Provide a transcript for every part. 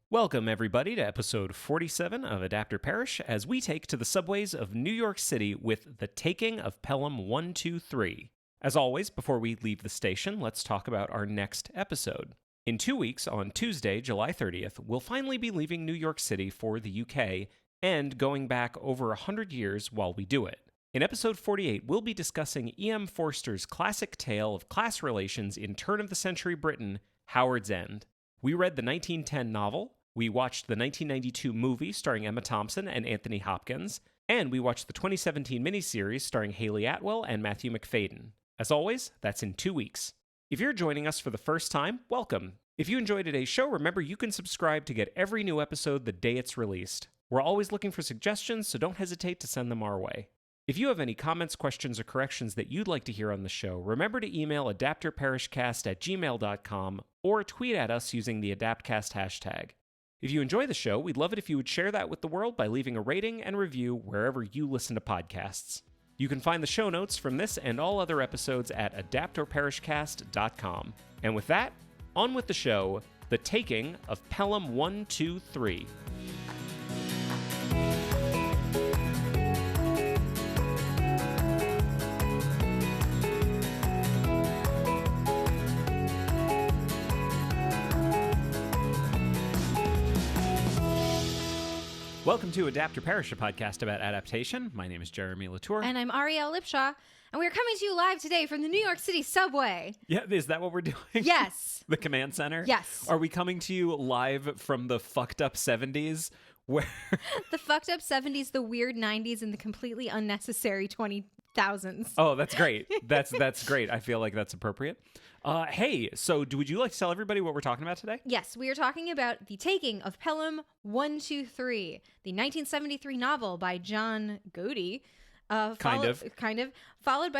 Welcome, everybody, to episode 47 of Adapter Parish as we take to the subways of New York City with The Taking of Pelham 123. As always, before we leave the station, let's talk about our next episode. In 2 weeks, on Tuesday, July 30th, we'll finally be leaving New York City for the UK and going back over 100 years while we do it. In episode 48, we'll be discussing E.M. Forster's classic tale of class relations in turn-of-the-century Britain, Howard's End. We read the 1910 novel, we watched the 1992 movie starring Emma Thompson and Anthony Hopkins, and we watched the 2017 miniseries starring Haley Atwell and Matthew McFadden. As always, that's in 2 weeks. If you're joining us for the first time, welcome. If you enjoyed today's show, remember you can subscribe to get every new episode the day it's released. We're always looking for suggestions, so don't hesitate to send them our way. If you have any comments, questions, or corrections that you'd like to hear on the show, remember to email adapterparishcast@gmail.com or tweet at us using the AdaptCast hashtag. If you enjoy the show, we'd love it if you would share that with the world by leaving a rating and review wherever you listen to podcasts. You can find the show notes from this and all other episodes at adapterparishcast.com. And with that, on with the show, The Taking of Pelham 123. Welcome to Adapter Parish, a podcast about adaptation. My name is Jeremy Latour. And I'm Arielle Lipshaw. And we're coming to you live today from the New York City subway. Yeah, is that what we're doing? Yes. The command center? Yes. Are we coming to you live from the fucked up 70s? Where the fucked up 70s, the weird 90s, and the completely unnecessary 20,000s. Oh, that's great. That's great. I feel like that's appropriate. Hey, so would you like to tell everybody what we're talking about today? Yes, we are talking about The Taking of Pelham 123, the 1973 novel by John Gotti. Followed by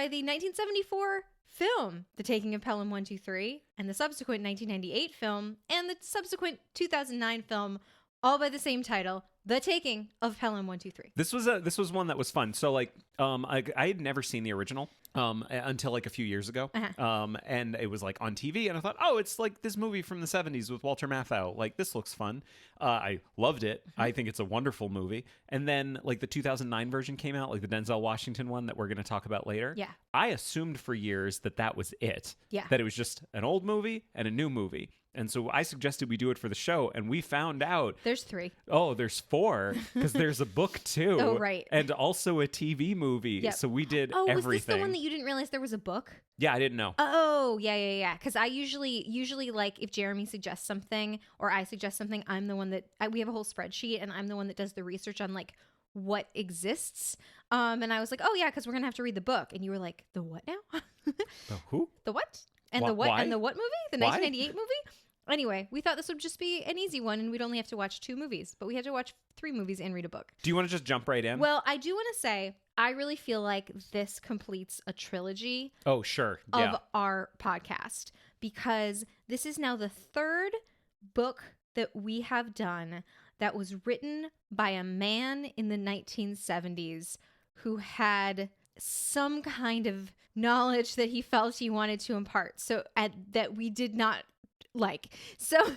the 1974 film, The Taking of Pelham 123, and the subsequent 1998 film, and the subsequent 2009 film, all by the same title, The Taking of Pelham 123. This was one that was fun. So I had never seen the original until like a few years ago. And it was like on TV, and I thought, oh, it's like this movie from the 70s with Walter Matthau. Like, this looks fun. I loved it. Mm-hmm. I think it's a wonderful movie. And then like the 2009 version came out, like the Denzel Washington one that we're going to talk about later. Yeah. I assumed for years that was it. Yeah. That it was just an old movie and a new movie. And so I suggested we do it for the show, and we found out... There's 3. Oh, there's 4, because there's a book, too. Oh, right. And also a TV movie. Yep. So we did everything. Oh, was this the one that you didn't realize there was a book? Yeah, I didn't know. Oh, yeah. Because I usually like, if Jeremy suggests something, or I suggest something, I'm the one that... we have a whole spreadsheet, and I'm the one that does the research on, like, what exists. And I was like, oh, yeah, because we're going to have to read the book. And you were like, the what now? The who? The what? And the what? Why? And the what movie? The 1998 movie? Anyway, we thought this would just be an easy one, and we'd only have to watch 2 movies, but we had to watch 3 movies and read a book. Do you want to just jump right in? Well, I do want to say, I really feel like this completes a trilogy of our podcast, because this is now the 3rd book that we have done that was written by a man in the 1970s who had some kind of knowledge that he felt he wanted to impart, that we did not like. So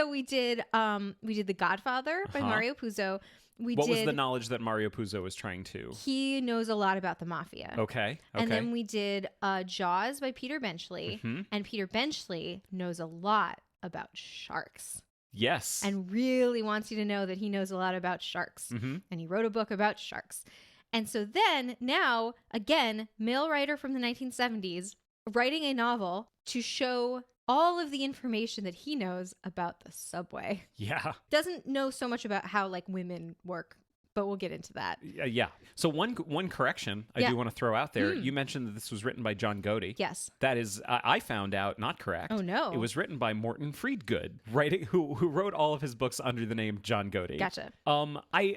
we did The Godfather by Mario Puzo. What was the knowledge that Mario Puzo was trying to? He knows a lot about the mafia. Okay. And then we did Jaws by Peter Benchley. Mm-hmm. And Peter Benchley knows a lot about sharks. Yes. And really wants you to know that he knows a lot about sharks. Mm-hmm. And he wrote a book about sharks. And so then, now, again, male writer from the 1970s, writing a novel to show all of the information that he knows about the subway. Yeah. Doesn't know so much about how, like, women work, but we'll get into that. Yeah. So one correction I do want to throw out there. You mentioned that this was written by John Gotti. Yes. That is, I found out, not correct. Oh, no. It was written by Morton Friedgood, who wrote all of his books under the name John Gotti. Gotcha. I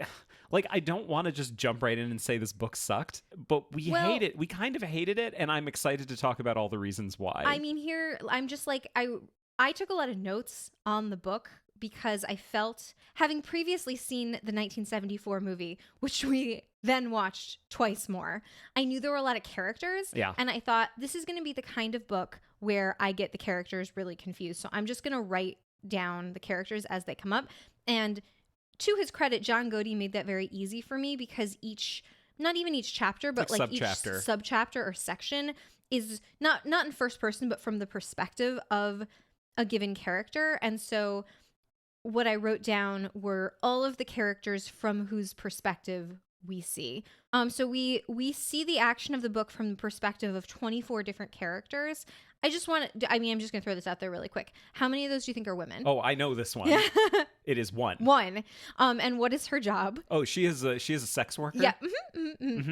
don't want to just jump right in and say this book sucked, but we hate it. We kind of hated it, and I'm excited to talk about all the reasons why. I mean, here, I'm just like, I took a lot of notes on the book because I felt, having previously seen the 1974 movie, which we then watched twice more, I knew there were a lot of characters. Yeah. And I thought, this is going to be the kind of book where I get the characters really confused. So I'm just going to write down the characters as they come up. And to his credit, John Godey made that very easy for me because not even each chapter, but like each subchapter or section is not in first person, but from the perspective of a given character. And so what I wrote down were all of the characters from whose perspective we see. So we see the action of the book from the perspective of 24 different characters. I'm just going to throw this out there really quick. How many of those do you think are women? Oh, I know this one. It is one. One. And what is her job? Oh, she is a sex worker? Yeah.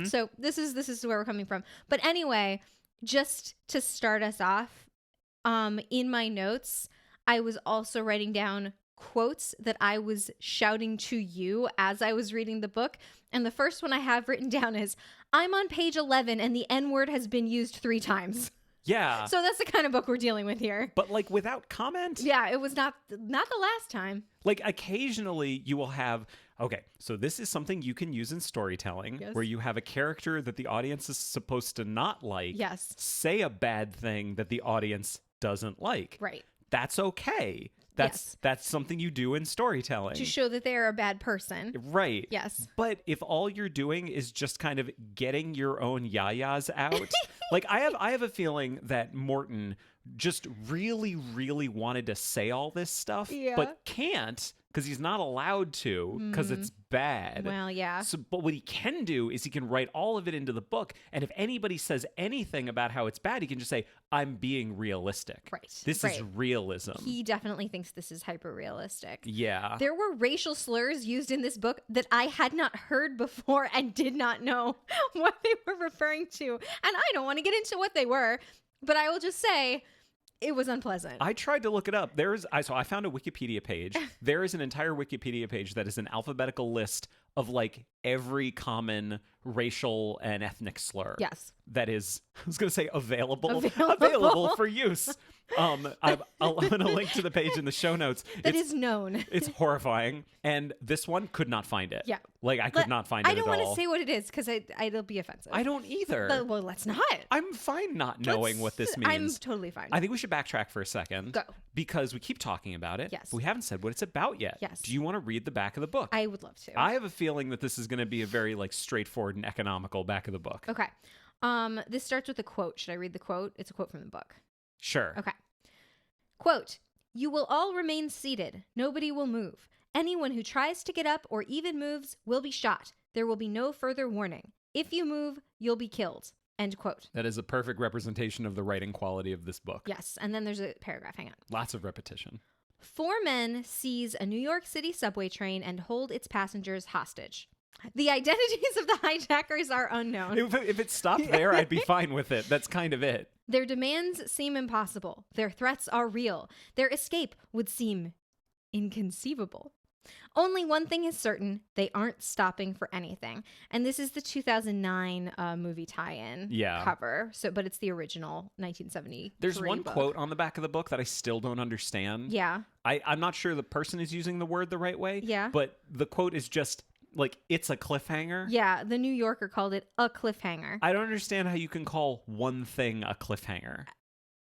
So this is where we're coming from. But anyway, just to start us off, in my notes, I was also writing down quotes that I was shouting to you as I was reading the book. And the first one I have written down is, I'm on page 11 and the N-word has been used 3 times. Yeah. So that's the kind of book we're dealing with here. But like without comment? Yeah, it was not the last time. Like occasionally you will have, okay, so this is something you can use in storytelling where you have a character that the audience is supposed to not like. Yes. Say a bad thing that the audience doesn't like. Right. That's okay. That's something you do in storytelling. To show that they're a bad person. Right. Yes. But if all you're doing is just kind of getting your own yayas out, like I have a feeling that Morton just really, really wanted to say all this stuff, but can't because he's not allowed to because it's bad. Well, yeah. So, but what he can do is he can write all of it into the book. And if anybody says anything about how it's bad, he can just say, I'm being realistic. Right. This is realism. He definitely thinks this is hyper realistic. Yeah. There were racial slurs used in this book that I had not heard before and did not know what they were referring to. And I don't want to get into what they were, but I will just say, it was unpleasant. I tried to look it up. So I found a Wikipedia page. There is an entire Wikipedia page that is an alphabetical list of like every common racial and ethnic slur. Yes. That is, I was going to say available for use. I'm going to link to the page in the show notes. That is known. It's horrifying. And this one could not find it. Yeah. Like I could not find it at all. I don't want to say what it is because it'll be offensive. I don't either. Well, let's not. I'm fine not knowing what this means. I'm totally fine. I think we should backtrack for a second. Go. Because we keep talking about it. Yes. But we haven't said what it's about yet. Yes. Do you want to read the back of the book? I would love to. I have a feeling that this is going to be a very like straightforward and economical back of the book. Okay. This starts with a quote. Should I read the quote? It's a quote from the book. Sure. Okay. Quote, "You will all remain seated. Nobody will move. Anyone who tries to get up or even moves will be shot. There will be no further warning. If you move, you'll be killed." End quote. That is a perfect representation of the writing quality of this book. Yes. And then there's a paragraph. Hang on. Lots of repetition. 4 men seize a New York City subway train and hold its passengers hostage. The identities of the hijackers are unknown. If it stopped there, I'd be fine with it. That's kind of it. Their demands seem impossible. Their threats are real. Their escape would seem inconceivable. Only one thing is certain. They aren't stopping for anything. And this is the 2009 movie tie-in cover. But it's the original 1970. There's one quote on the back of the book that I still don't understand. Yeah. I'm not sure the person is using the word the right way. Yeah. But the quote is just like, it's a cliffhanger. Yeah. The New Yorker called it a cliffhanger. I don't understand how you can call one thing a cliffhanger.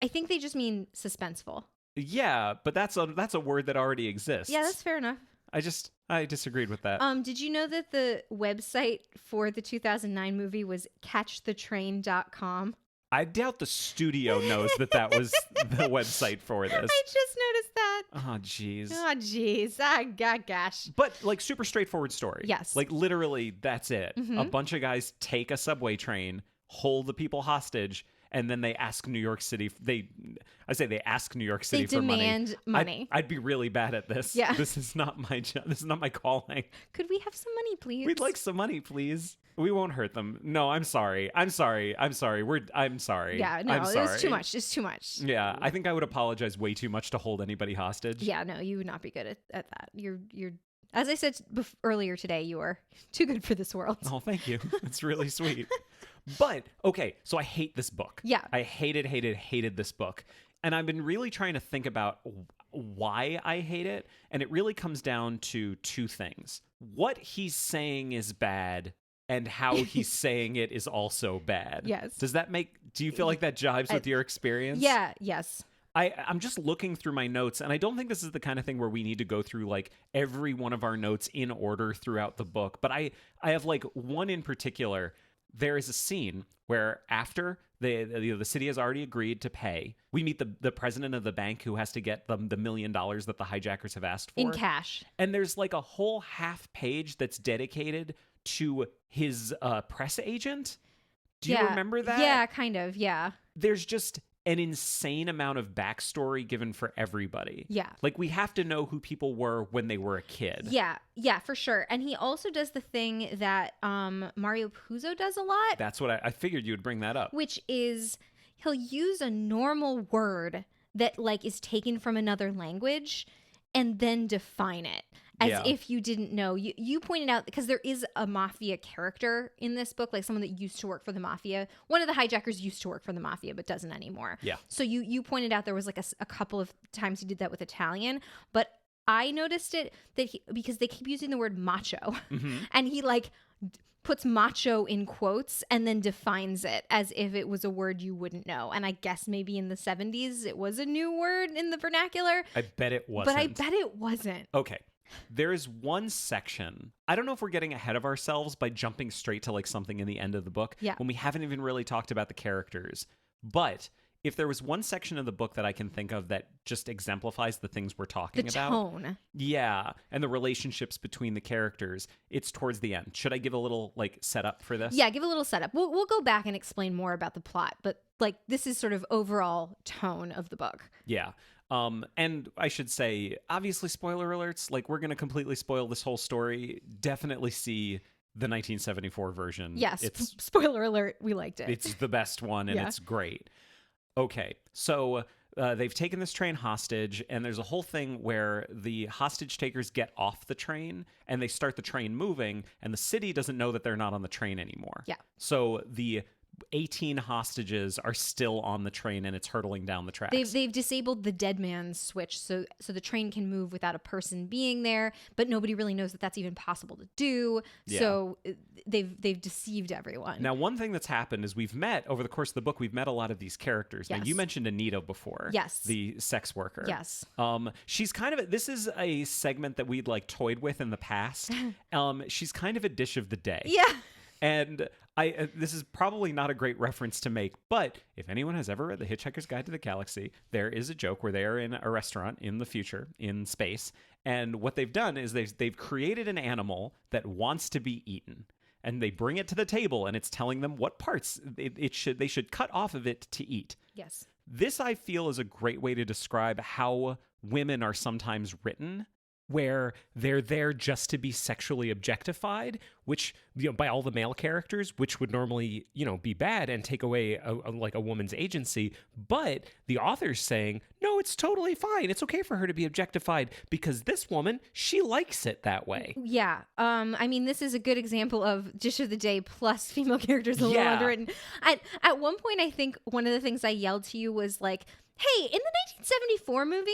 I think they just mean suspenseful. Yeah, but that's a word that already exists. Yeah, that's fair enough. I disagreed with that. Did you know that the website for the 2009 movie was catchthetrain.com? I doubt the studio knows that was the website for this. I just noticed that. Oh, jeez. Oh, jeez. Gosh. But, like, super straightforward story. Yes. Like, literally, that's it. Mm-hmm. A bunch of guys take a subway train, hold the people hostage, and then they ask New York City. They ask New York City for money. They demand money. I'd be really bad at this. Yeah. This is not my job. This is not my calling. Could we have some money, please? We'd like some money, please. We won't hurt them. No, I'm sorry. I'm sorry. I'm sorry. I'm sorry. Yeah, no, I'm sorry. It's too much. It's too much. Yeah, I think I would apologize way too much to hold anybody hostage. Yeah, no, you would not be good at that. You're as I said earlier today, you are too good for this world. Oh, thank you. It's really sweet. But, okay, so I hate this book. Yeah. I hated this book. And I've been really trying to think about why I hate it. And it really comes down to 2 things. What he's saying is bad and how he's saying it is also bad. Yes. Do you feel like that jives with your experience? Yeah, yes. I'm just looking through my notes, and I don't think this is the kind of thing where we need to go through like every one of our notes in order throughout the book. But I have like one in particular. There is a scene where after the city has already agreed to pay, we meet the president of the bank who has to get them the $1 million that the hijackers have asked for in cash. And there's like a whole half page that's dedicated to his press agent. Do you remember that? Yeah, kind of. Yeah. There's just an insane amount of backstory given for everybody. Yeah. Like, we have to know who people were when they were a kid. Yeah, for sure. And he also does the thing that Mario Puzo does a lot. That's what I figured you would bring that up. Which is he'll use a normal word that like is taken from another language and then define it as if you didn't know. You pointed out, because there is a mafia character in this book, like someone that used to work for the mafia. One of the hijackers used to work for the mafia, but doesn't anymore. Yeah. So you pointed out there was like a couple of times he did that with Italian, but I noticed it because they keep using the word macho, and he like puts macho in quotes and then defines it as if it was a word you wouldn't know. And I guess maybe in the 70s it was a new word in the vernacular. I bet it wasn't. But I bet it wasn't. Okay. There is one section. I don't know if we're getting ahead of ourselves by jumping straight to like something in the end of the book when we haven't even really talked about the characters. But if there was one section of the book that I can think of that just exemplifies the things we're talking about. The tone. Yeah. And the relationships between the characters, it's towards the end. Should I give a little like setup for this? Yeah, give a little setup. We'll go back and explain more about the plot, but like this is sort of overall tone of the book. Yeah. And I should say, obviously, spoiler alerts, like we're going to completely spoil this whole story. Definitely see the 1974 version. Yes. Spoiler alert. We liked it. It's the best one and it's great. Okay. So they've taken this train hostage, and there's a whole thing where the hostage takers get off the train and they start the train moving, and the city doesn't know that they're not on the train anymore. Yeah. So the 18 hostages are still on the train, and it's hurtling down the tracks. They've disabled the dead man's switch, so the train can move without a person being there, but nobody really knows that that's even possible to do. Yeah. So they've deceived everyone. Now, one thing that's happened is over the course of the book, we've met a lot of these characters. Yes. Now, you mentioned Anita before. Yes. The sex worker. Yes. She's kind of this is a segment that we'd like toyed with in the past. She's kind of a dish of the day. Yeah. And this is probably not a great reference to make, but if anyone has ever read The Hitchhiker's Guide to the Galaxy, there is a joke where they are in a restaurant in the future, in space, and what they've done is they've created an animal that wants to be eaten, and they bring it to the table, and it's telling them what parts they should cut off of it to eat. Yes. This, I feel, is a great way to describe how women are sometimes written, where they're there just to be sexually objectified, which, by all the male characters, which would normally, be bad and take away a woman's agency. But the author's saying, no, it's totally fine. It's okay for her to be objectified because this woman, she likes it that way. Yeah. I mean, this is a good example of dish of the day plus female characters a little underwritten. At one point, I think one of the things I yelled to you was like, hey, in the 1974 movie,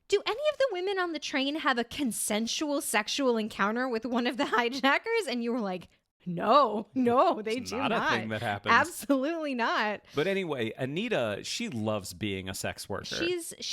do any of the women on the train have a consensual sexual encounter with one of the hijackers? And you were like, no, they do not. Not a thing that happens. Absolutely not. But anyway, Anita, she loves being a sex worker.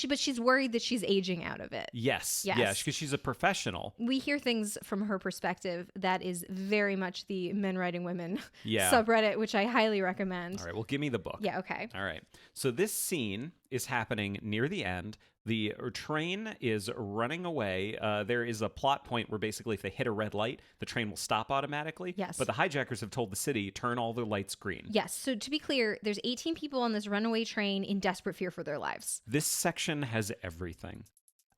But she's worried that she's aging out of it. Yes, because she's a professional. We hear things from her perspective that is very much the men writing women subreddit, which I highly recommend. All right, well, give me the book. Yeah, okay. All right. So this scene is happening near the end. The train is running away. There is a plot point where basically if they hit a red light, the train will stop automatically. Yes. But the hijackers have told the city, turn all their lights green. Yes. So to be clear, there's 18 people on this runaway train in desperate fear for their lives. This section has everything.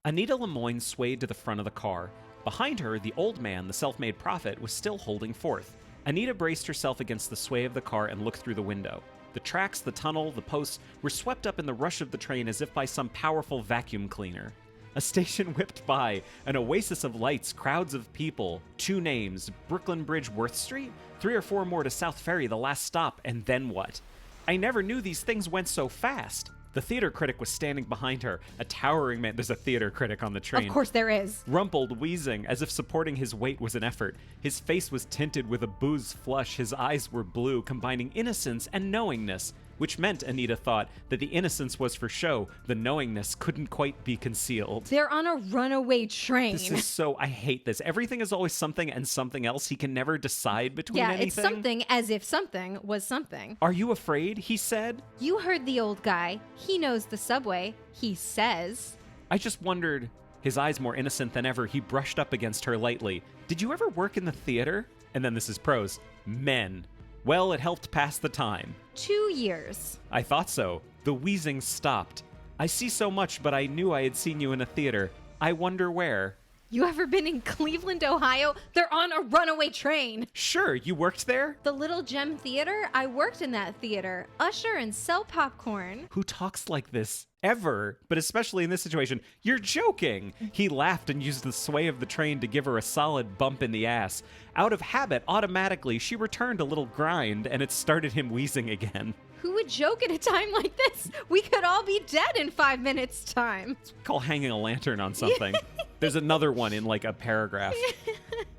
Anita Lemoyne swayed to the front of the car. Behind her, the old man, the self-made prophet, was still holding forth. Anita braced herself against the sway of the car and looked through the window. The tracks, the tunnel, the posts were swept up in the rush of the train as if by some powerful vacuum cleaner. A station whipped by, an oasis of lights, crowds of people, 2 names, Brooklyn Bridge, Worth Street, 3 or 4 more to South Ferry, the last stop, and then what? I never knew these things went so fast. The theater critic was standing behind her, a towering man. There's a theater critic on the train. Of course there is. Rumpled, wheezing, as if supporting his weight was an effort. His face was tinted with a booze flush. His eyes were blue, combining innocence and knowingness. which meant, Anita thought, that the innocence was for show. The knowingness couldn't quite be concealed. They're on a runaway train. This is so... I hate this. Everything is always something and something else. He can never decide between anything. It's something as if something was something. Are you afraid? He said. You heard the old guy. He knows the subway. He says. I just wondered... His eyes more innocent than ever, he brushed up against her lightly. Did you ever work in the theater? And then this is prose. Men. Well, it helped pass the time. 2 years. I thought so. The wheezing stopped. I see so much, but I knew I had seen you in a theater. I wonder where. You ever been in Cleveland, Ohio? They're on a runaway train. Sure, you worked there? The Little Gem Theater? I worked in that theater. Usher and sell popcorn. Who talks like this? Ever, but especially in this situation. You're joking. He laughed and used the sway of the train to give her a solid bump in the ass. Out of habit, automatically, she returned a little grind, and it started him wheezing again. Who would joke at a time like this? We could all be dead in 5 minutes' time. It's called hanging a lantern on something. There's another one in like a paragraph.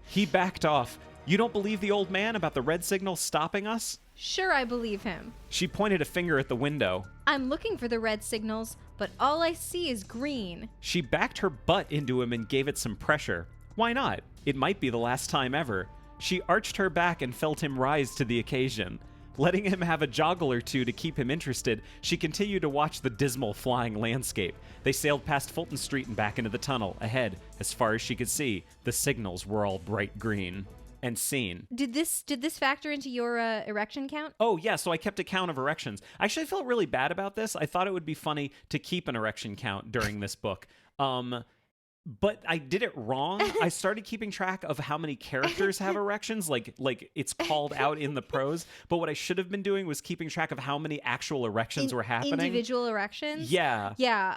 He backed off. You don't believe the old man about the red signal stopping us? Sure, I believe him. She pointed a finger at the window. I'm looking for the red signals, but all I see is green. She backed her butt into him and gave it some pressure. Why not? It might be the last time ever. She arched her back and felt him rise to the occasion. Letting him have a joggle or two to keep him interested, she continued to watch the dismal flying landscape. They sailed past Fulton Street and back into the tunnel. Ahead, as far as she could see, the signals were all bright green. And scene. Did this factor into your erection count? Oh, yeah, so I kept a count of erections. Actually, I felt really bad about this. I thought it would be funny to keep an erection count during this book. But I did it wrong. I started keeping track of how many characters have erections, like it's called out in the prose. But what I should have been doing was keeping track of how many actual erections were happening. Individual erections? Yeah. Yeah.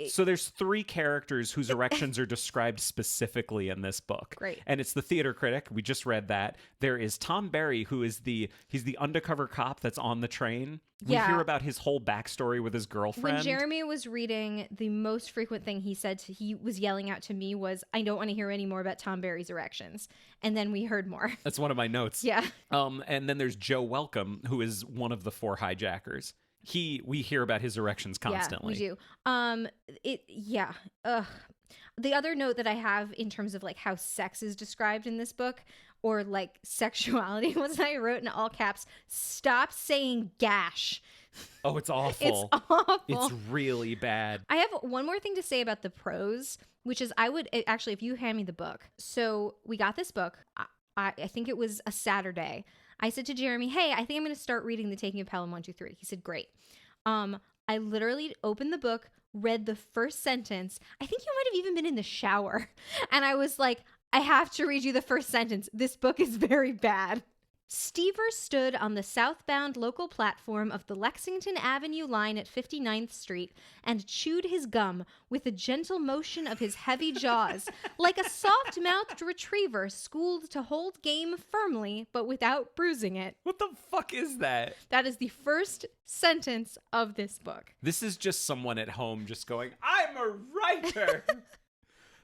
So there's 3 characters whose erections are described specifically in this book. Great. And it's the theater critic. We just read that. There is Tom Barry, who is he's the undercover cop that's on the train. We hear about his whole backstory with his girlfriend. When Jeremy was reading, the most frequent thing he was yelling out to me was, I don't want to hear any more about Tom Barry's erections. And then we heard more. That's one of my notes. Yeah. And then there's Joe Welcome, who is one of the 4 hijackers. We hear about his erections constantly. Yeah, we do. Ugh. The other note that I have in terms of like how sex is described in this book, or like sexuality, was I wrote in all caps, stop saying gash. Oh, it's awful. It's awful. It's really bad. I have one more thing to say about the prose, which is actually, if you hand me the book. So we got this book. I think it was a Saturday. I said to Jeremy, hey, I think I'm going to start reading The Taking of Pelham 1, 2, 3. He said, great. I literally opened the book, read the first sentence. I think you might have even been in the shower. And I was like, I have to read you the first sentence. This book is very bad. Stever stood on the southbound local platform of the Lexington Avenue line at 59th Street and chewed his gum with a gentle motion of his heavy jaws, like a soft-mouthed retriever schooled to hold game firmly but without bruising it. What the fuck is that? That is the first sentence of this book. This is just someone at home just going, I'm a writer.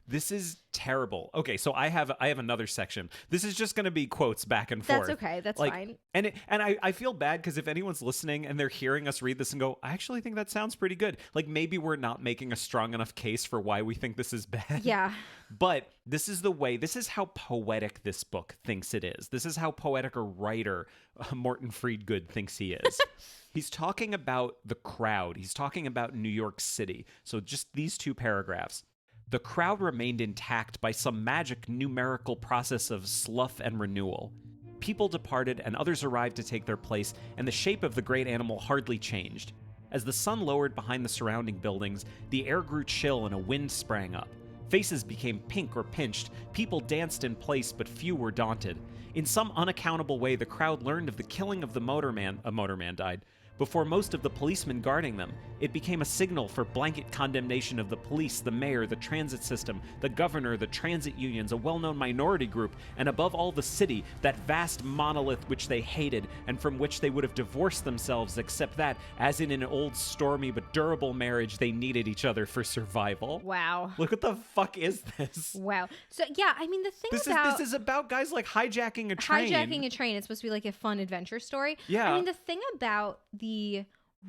This is terrible. Okay, so I have another section. This is just going to be quotes back and forth. That's okay. That's fine. And I feel bad because if anyone's listening and they're hearing us read this and go, I actually think that sounds pretty good. Like maybe we're not making a strong enough case for why we think this is bad. Yeah. But this is how poetic this book thinks it is. This is how poetic a writer Morton Friedgood thinks he is. He's talking about the crowd. He's talking about New York City. So just these 2 paragraphs. The crowd remained intact by some magic numerical process of slough and renewal. People departed and others arrived to take their place, and the shape of the great animal hardly changed. As the sun lowered behind the surrounding buildings, the air grew chill and a wind sprang up. Faces became pink or pinched, people danced in place, but few were daunted. In some unaccountable way, the crowd learned of the killing of the motorman. A motorman died. Before most of the policemen guarding them, it became a signal for blanket condemnation of the police, the mayor, the transit system, the governor, the transit unions, a well-known minority group, and above all the city, that vast monolith which they hated and from which they would have divorced themselves, except that, as in an old stormy but durable marriage, they needed each other for survival. Wow. Look, what the fuck is this? Wow. So yeah, I mean, the thing This is about guys like hijacking a train. Hijacking a train. It's supposed to be like a fun adventure story. Yeah. I mean, the thing about the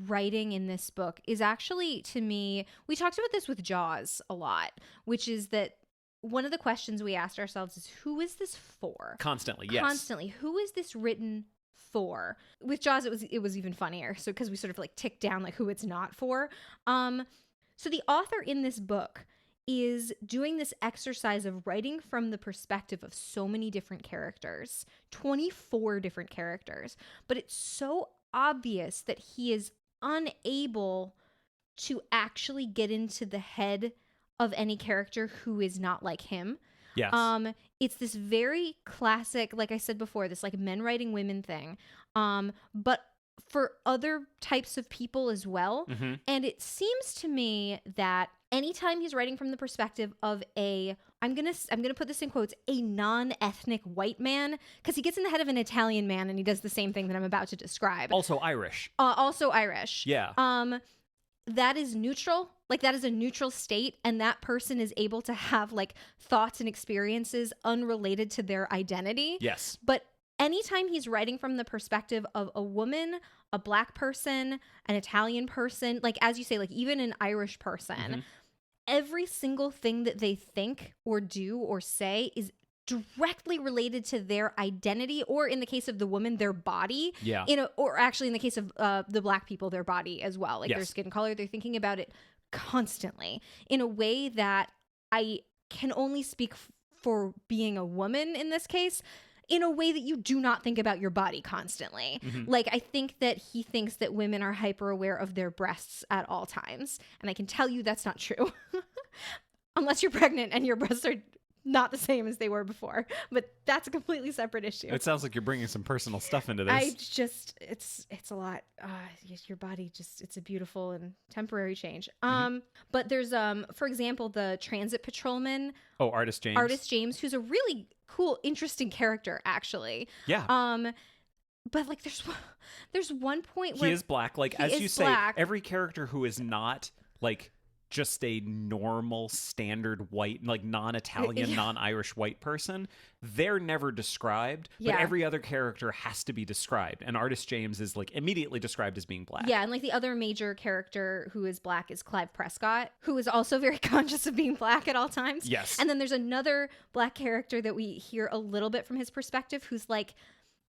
writing in this book is actually, to me, we talked about this with Jaws a lot, which is that one of the questions we asked ourselves is, who is this for? Constantly, yes. Constantly. Who is this written for? With Jaws, it was even funnier. So because we sort of like ticked down like who it's not for. So the author in this book is doing this exercise of writing from the perspective of so many different characters, 24 different characters. But it's so obvious that he is unable to actually get into the head of any character who is not like him. Yes. It's this very classic, like I said before, this like men writing women thing. But for other types of people as well. Mm-hmm. And it seems to me that anytime he's writing from the perspective of I'm gonna put this in quotes, a non-ethnic white man, because he gets in the head of an Italian man and he does the same thing that I'm about to describe. Also Irish. Also Irish. Yeah. That is neutral. Like that is a neutral state, and that person is able to have like thoughts and experiences unrelated to their identity. Yes. But anytime he's writing from the perspective of a woman, a Black person, an Italian person, like as you say, like even an Irish person, Mm-hmm. every single thing that they think or do or say is directly related to their identity, or in the case of the woman, their body. Yeah. Or actually in the case of the Black people, their body as well, like Yes. their skin color. They're thinking about it constantly in a way that I can only speak for being a woman in this case, in a way that you do not think about your body constantly. Mm-hmm. Like, I think that he thinks that women are hyper aware of their breasts at all times. And I can tell you that's not true. Unless you're pregnant and your breasts are not the same as they were before. But that's a completely separate issue. It sounds like you're bringing some personal stuff into this. It's a lot. Your body it's a beautiful and temporary change. Mm-hmm. But there's, for example, the transit patrolman. Oh, Artist James. Artist James, who's a really cool, interesting character, actually. Yeah. But like there's one point where he is Black. Like, he as is you say, Black. every character who is not like just a normal standard white, like non-Italian, Yeah. non-Irish white person, they're never described, but Yeah. every other character has to be described. And Artist James is like immediately described as being Black. Yeah, and like the other major character who is Black is Clive Prescott, who is also very conscious of being Black at all times. Yes. And then there's another Black character that we hear a little bit from his perspective, who's like,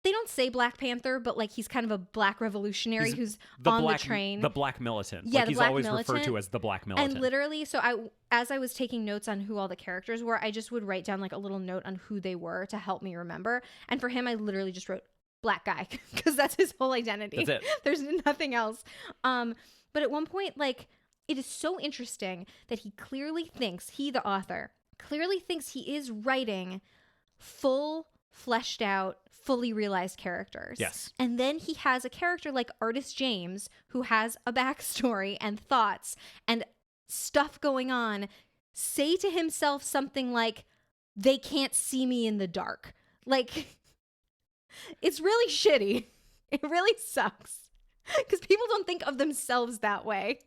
they don't say Black Panther, but like he's kind of a Black revolutionary who's on the train. The Black militant. Yeah, like the he's Black always militant. referred to as the Black militant. And literally, so as I was taking notes on who all the characters were, I just would write down like a little note on who they were to help me remember. And for him, I literally just wrote Black guy, because that's his whole identity. That's it. There's nothing else. But at one point, like, it is so interesting that he, the author, clearly thinks he is writing full, fleshed out, fully realized characters. Yes. And then he has a character like Artist James, who has a backstory and thoughts and stuff going on, say to himself something like, they can't see me in the dark. Like, it's really shitty. It really sucks. Because people don't think of themselves that way.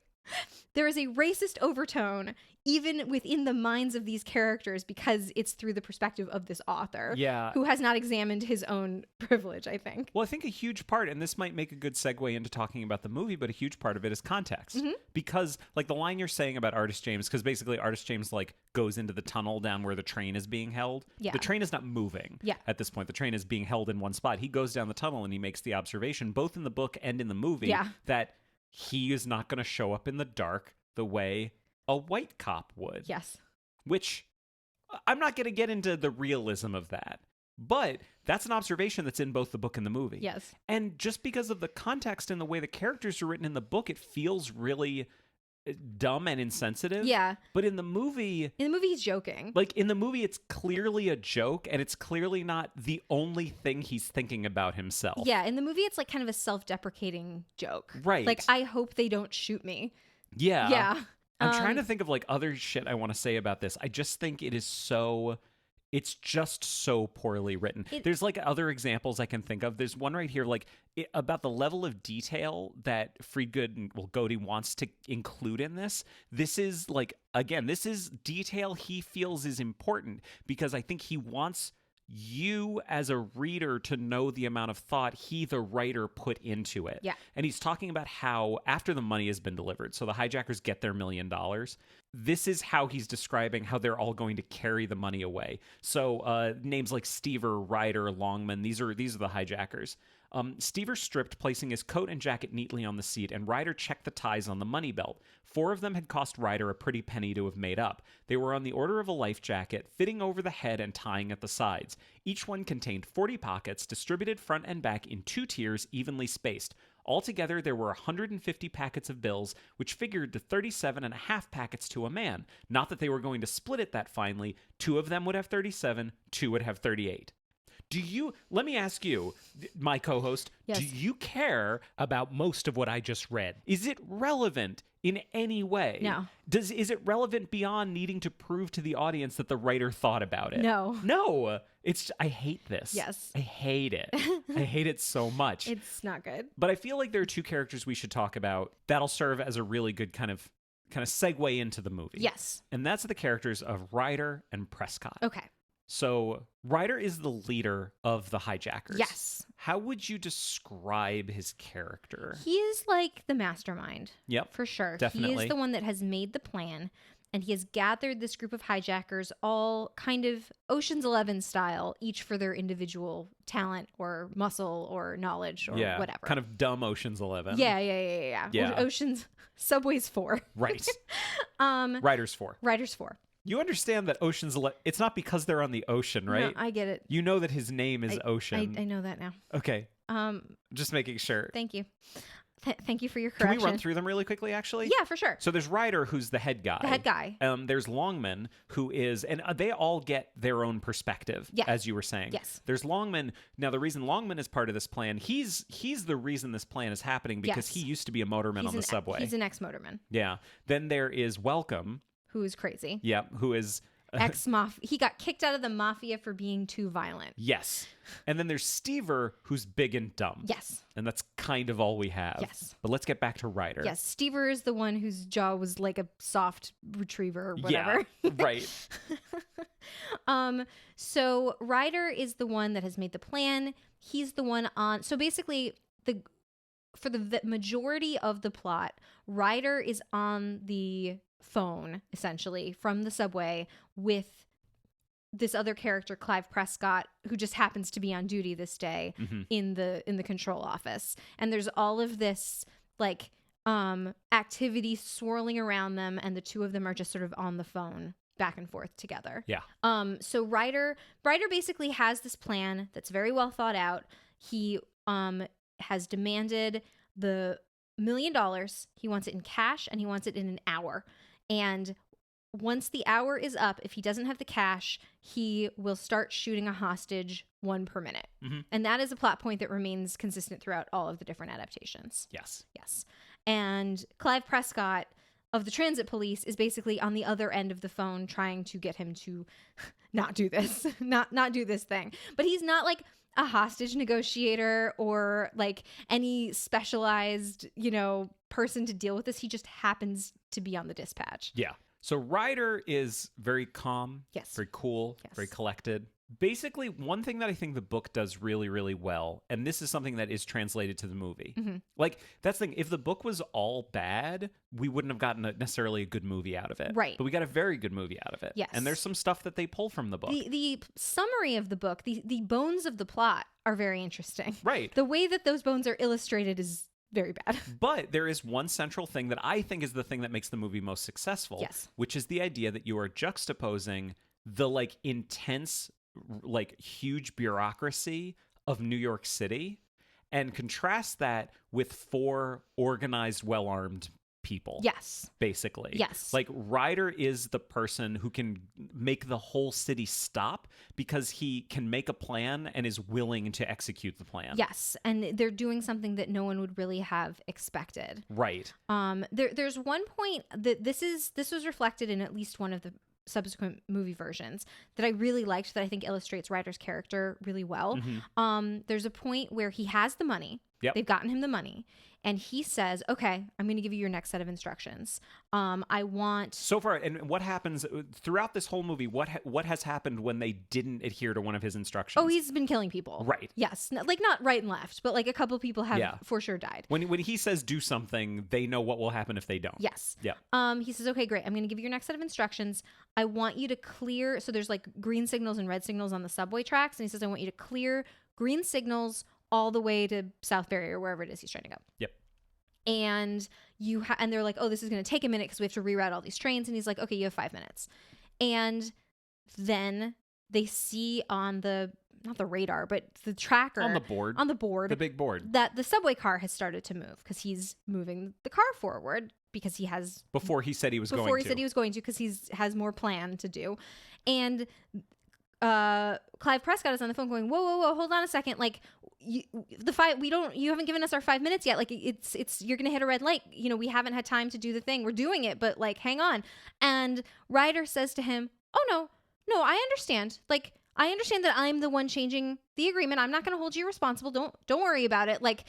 There is a racist overtone even within the minds of these characters, because it's through the perspective of this author, Yeah. who has not examined his own privilege, I think. Well, I think a huge part, and this might make a good segue into talking about the movie, but a huge part of it is context. Mm-hmm. Because, like, the line you're saying about Artist James, because basically Artist James, like, goes into the tunnel down where the train is being held. Yeah. The train is not moving at this point. The train is being held in one spot. He goes down the tunnel and he makes the observation, both in the book and in the movie, that he is not going to show up in the dark the way a white cop would. Yes. Which, I'm not going to get into the realism of that, but that's an observation that's in both the book and the movie. Yes. And just because of the context and the way the characters are written in the book, it feels really dumb and insensitive. Yeah. But in the movie... he's joking. Like, in the movie, it's clearly a joke, and it's clearly not the only thing he's thinking about himself. Yeah, in the movie, it's like kind of a self-deprecating joke. Right. Like, I hope they don't shoot me. Yeah. Yeah. I'm trying to think of, like, other shit I want to say about this. I just think it is so... It's just so poorly written. There's, like, other examples I can think of. There's one right here, like, about the level of detail that Friedgood and Goldie wants to include in this. This is, like, again, this is detail he feels is important, because I think he wants you as a reader to know the amount of thought he, the writer, put into it. Yeah. And he's talking about how after the money has been delivered, so the hijackers get their $1 million, this is how he's describing how they're all going to carry the money away. So names like Stever, Ryder, Longman, these are the hijackers. Stever stripped, placing his coat and jacket neatly on the seat, and Ryder checked the ties on the money belt. 4 of them had cost Ryder a pretty penny to have made up. They were on the order of a life jacket, fitting over the head and tying at the sides. Each one contained 40 pockets, distributed front and back in 2 tiers, evenly spaced. Altogether, there were 150 packets of bills, which figured to 37.5 packets to a man. Not that they were going to split it that finely. 2 of them would have 37, 2 would have 38. Let me ask you, my co-host, Yes. do you care about most of what I just read? Is it relevant in any way? No. Is it relevant beyond needing to prove to the audience that the writer thought about it? No. No. I hate this. Yes. I hate it. I hate it so much. It's not good. But I feel like there are 2 characters we should talk about that'll serve as a really good kind of segue into the movie. Yes. And that's the characters of Ryder and Prescott. Okay. So Ryder is the leader of the hijackers. Yes. How would you describe his character? He is like the mastermind. Yep. For sure. Definitely. He is the one that has made the plan, and he has gathered this group of hijackers, all kind of Ocean's 11 style, each for their individual talent or muscle or knowledge or whatever. Kind of dumb Ocean's 11. Yeah. Ocean's Subway's 4. Right. Ryder's 4. Ryder's 4. You understand that Ocean's 11, it's not because they're on the ocean, right? No, I get it. You know that his name is Ocean. I know that now. Okay. Just making sure. Thank you. Thank you for your Can correction. we run through them really quickly, actually? Yeah, for sure. So there's Ryder, who's the head guy. The head guy. There's Longman, who is, and they all get their own perspective, as you were saying. Yes. There's Longman. Now, the reason Longman is part of this plan, he's the reason this plan is happening because he used to be a motorman on the subway. He's an ex-motorman. Yeah. Then there is Welcome. Who is crazy. Yeah, who is... Ex-mafia. He got kicked out of the mafia for being too violent. Yes. And then there's Stever, who's big and dumb. Yes. And that's kind of all we have. Yes. But let's get back to Ryder. Yes. Stever is the one whose jaw was like a soft retriever or whatever. Yeah, right. So Ryder is the one that has made the plan. He's the one on... So basically, for the majority of the plot, Ryder is on the phone, essentially, from the subway with this other character, Clive Prescott, who just happens to be on duty this day in the control office. And there's all of this like activity swirling around them, and the 2 of them are just sort of on the phone back and forth together. Yeah. So Ryder basically has this plan that's very well thought out. He has demanded the $1 million. He wants it in cash, and he wants it in an hour. And once the hour is up, if he doesn't have the cash, he will start shooting a hostage 1 per minute. And that is a plot point that remains consistent throughout all of the different adaptations. Yes. And Clive Prescott of the Transit Police is basically on the other end of the phone trying to get him to not do this, not do this thing. But he's not like a hostage negotiator or like any specialized, person to deal with this. He just happens to be on the dispatch. Yeah. So Ryder is very calm, Yes. very cool, Yes. very collected. Basically, one thing that I think the book does really, really well, and this is something that is translated to the movie. Like, that's the thing. If the book was all bad, we wouldn't have gotten necessarily a good movie out of it. Right. But we got a very good movie out of it. Yes. And there's some stuff that they pull from the book. The summary of the book, the bones of the plot are very interesting. Right. The way that those bones are illustrated is very bad. But there is one central thing that I think is the thing that makes the movie most successful, Yes. which is the idea that you are juxtaposing the like intense, like huge bureaucracy of New York City and contrast that with 4 organized, well-armed people. Yes. Basically. Yes. Like Ryder is the person who can make the whole city stop because he can make a plan and is willing to execute the plan. Yes. And they're doing something that no one would really have expected. Right. There's one point that this was reflected in at least one of the subsequent movie versions that I really liked, that I think illustrates Ryder's character really well. There's a point where he has the money. Yep. They've gotten him the money, and he says, okay, I'm going to give you your next set of instructions. I want... So far, and what happens throughout this whole movie, what has happened when they didn't adhere to one of his instructions? Oh, he's been killing people. Right. Yes. Like, not right and left, but like a couple people have for sure died. When he says do something, they know what will happen if they don't. Yes. Yeah. He says, okay, great. I'm going to give you your next set of instructions. I want you to clear... So there's like green signals and red signals on the subway tracks. And he says, I want you to clear green signals all the way to Southbury or wherever it is he's trying to go. Yep. And and they're like, oh, this is going to take a minute because we have to reroute all these trains. And he's like, okay, you have 5 minutes. And then they see on not the radar, but the tracker on the board, the big board, that the subway car has started to move because he's moving the car forward because he has before he said he was going to because he has more plan to do. And Clive Prescott is on the phone going, whoa, hold on a second. Like you haven't given us our 5 minutes yet. Like it's, you're going to hit a red light. You know, we haven't had time to do the thing. We're doing it, but like, hang on. And Ryder says to him, oh no, I understand. Like, I understand that I'm the one changing the agreement. I'm not going to hold you responsible. Don't worry about it. Like,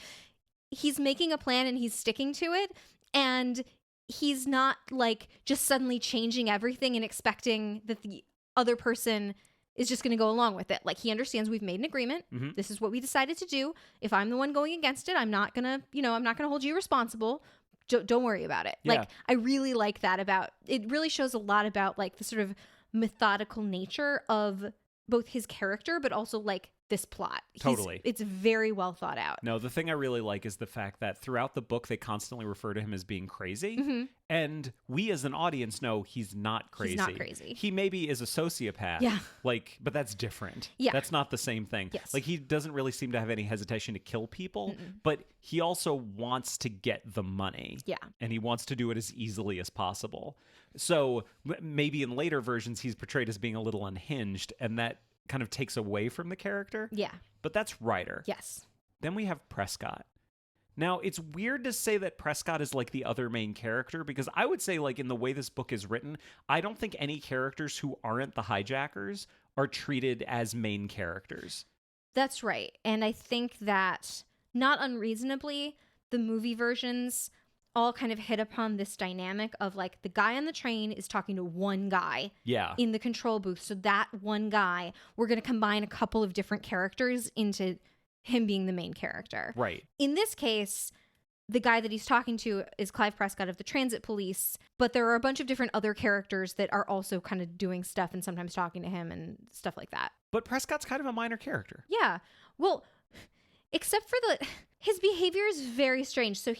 he's making a plan and he's sticking to it. And he's not like just suddenly changing everything and expecting that the other person is just going to go along with it. Like, he understands we've made an agreement. Mm-hmm. This is what we decided to do. If I'm the one going against it, I'm not going to hold you responsible. Don't worry about it. Yeah. Like, I really like that about it. Really shows a lot about like the sort of methodical nature of both his character, but also like this plot. Totally. It's very well thought out. No, the thing I really like is the fact that throughout the book, they constantly refer to him as being crazy. Mm-hmm. And we as an audience know he's not crazy. He's not crazy. He maybe is a sociopath. Yeah. Like, but that's different. Yeah. That's not the same thing. Yes. Like, he doesn't really seem to have any hesitation to kill people, but he also wants to get the money. Yeah. And he wants to do it as easily as possible. So maybe in later versions, he's portrayed as being a little unhinged, and that kind of takes away from the character. Yeah. But that's Ryder. Yes. Then we have Prescott. Now, it's weird to say that Prescott is like the other main character, because I would say, like, in the way this book is written, I don't think any characters who aren't the hijackers are treated as main characters. That's right. And I think that, not unreasonably, the movie versions all kind of hit upon this dynamic of like the guy on the train is talking to one guy in the control booth. So that one guy, we're going to combine a couple of different characters into him being the main character. Right. In this case, the guy that he's talking to is Clive Prescott of the Transit Police, but there are a bunch of different other characters that are also kind of doing stuff and sometimes talking to him and stuff like that. But Prescott's kind of a minor character. Yeah. Well, except for his behavior is very strange. So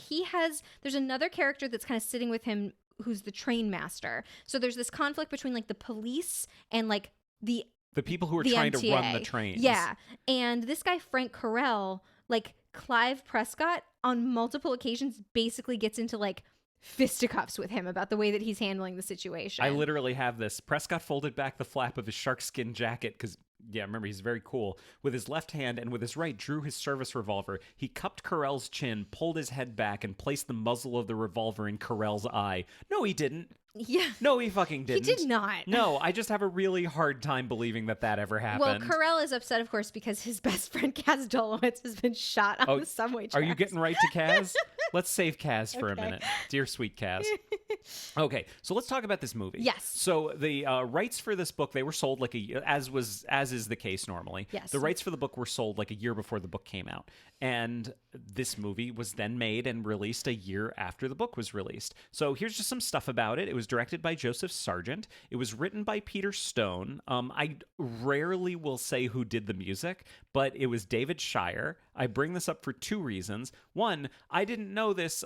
there's another character that's kind of sitting with him who's the train master. So there's this conflict between like the police and like the people who are trying MTA. to run the trains. Yeah. And this guy, Frank Carell, like Clive Prescott on multiple occasions basically gets into like fisticuffs with him about the way that he's handling the situation. I literally have this. Prescott folded back the flap of his sharkskin jacket because, yeah, remember, he's very cool. With his left hand and with his right drew his service revolver. He cupped Carell's chin, pulled his head back, and placed the muzzle of the revolver in Carell's eye. No, he didn't. Yeah. No, he fucking didn't. He did not. No, I just have a really hard time believing that ever happened. Well, Carell is upset, of course, because his best friend Kaz Dolowitz has been shot on the subway tracks. Are you getting right to Kaz? Let's save Kaz for a minute. Dear sweet Kaz. Okay, so let's talk about this movie. Yes. So the rights for this book, they were sold like as is the case normally. Yes. The rights for the book were sold like a year before the book came out. And this movie was then made and released a year after the book was released. So here's just some stuff about it. It was directed by Joseph Sargent. It was written by Peter Stone. I rarely will say who did the music, but it was David Shire. I bring this up for two reasons. One, I didn't know this.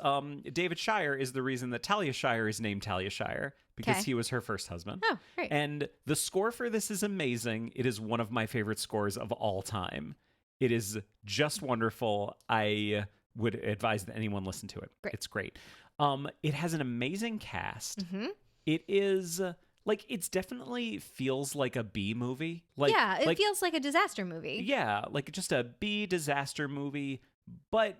David Shire is the reason that Talia Shire is named Talia Shire, because he was her first husband. Oh, great. And the score for this is amazing. It is one of my favorite scores of all time. It is just wonderful. I would advise that anyone listen to it. Great. It's great. It has an amazing cast. Mm-hmm. It is like, it's definitely feels like a B movie. It feels like a disaster movie. Yeah, like just a B disaster movie, but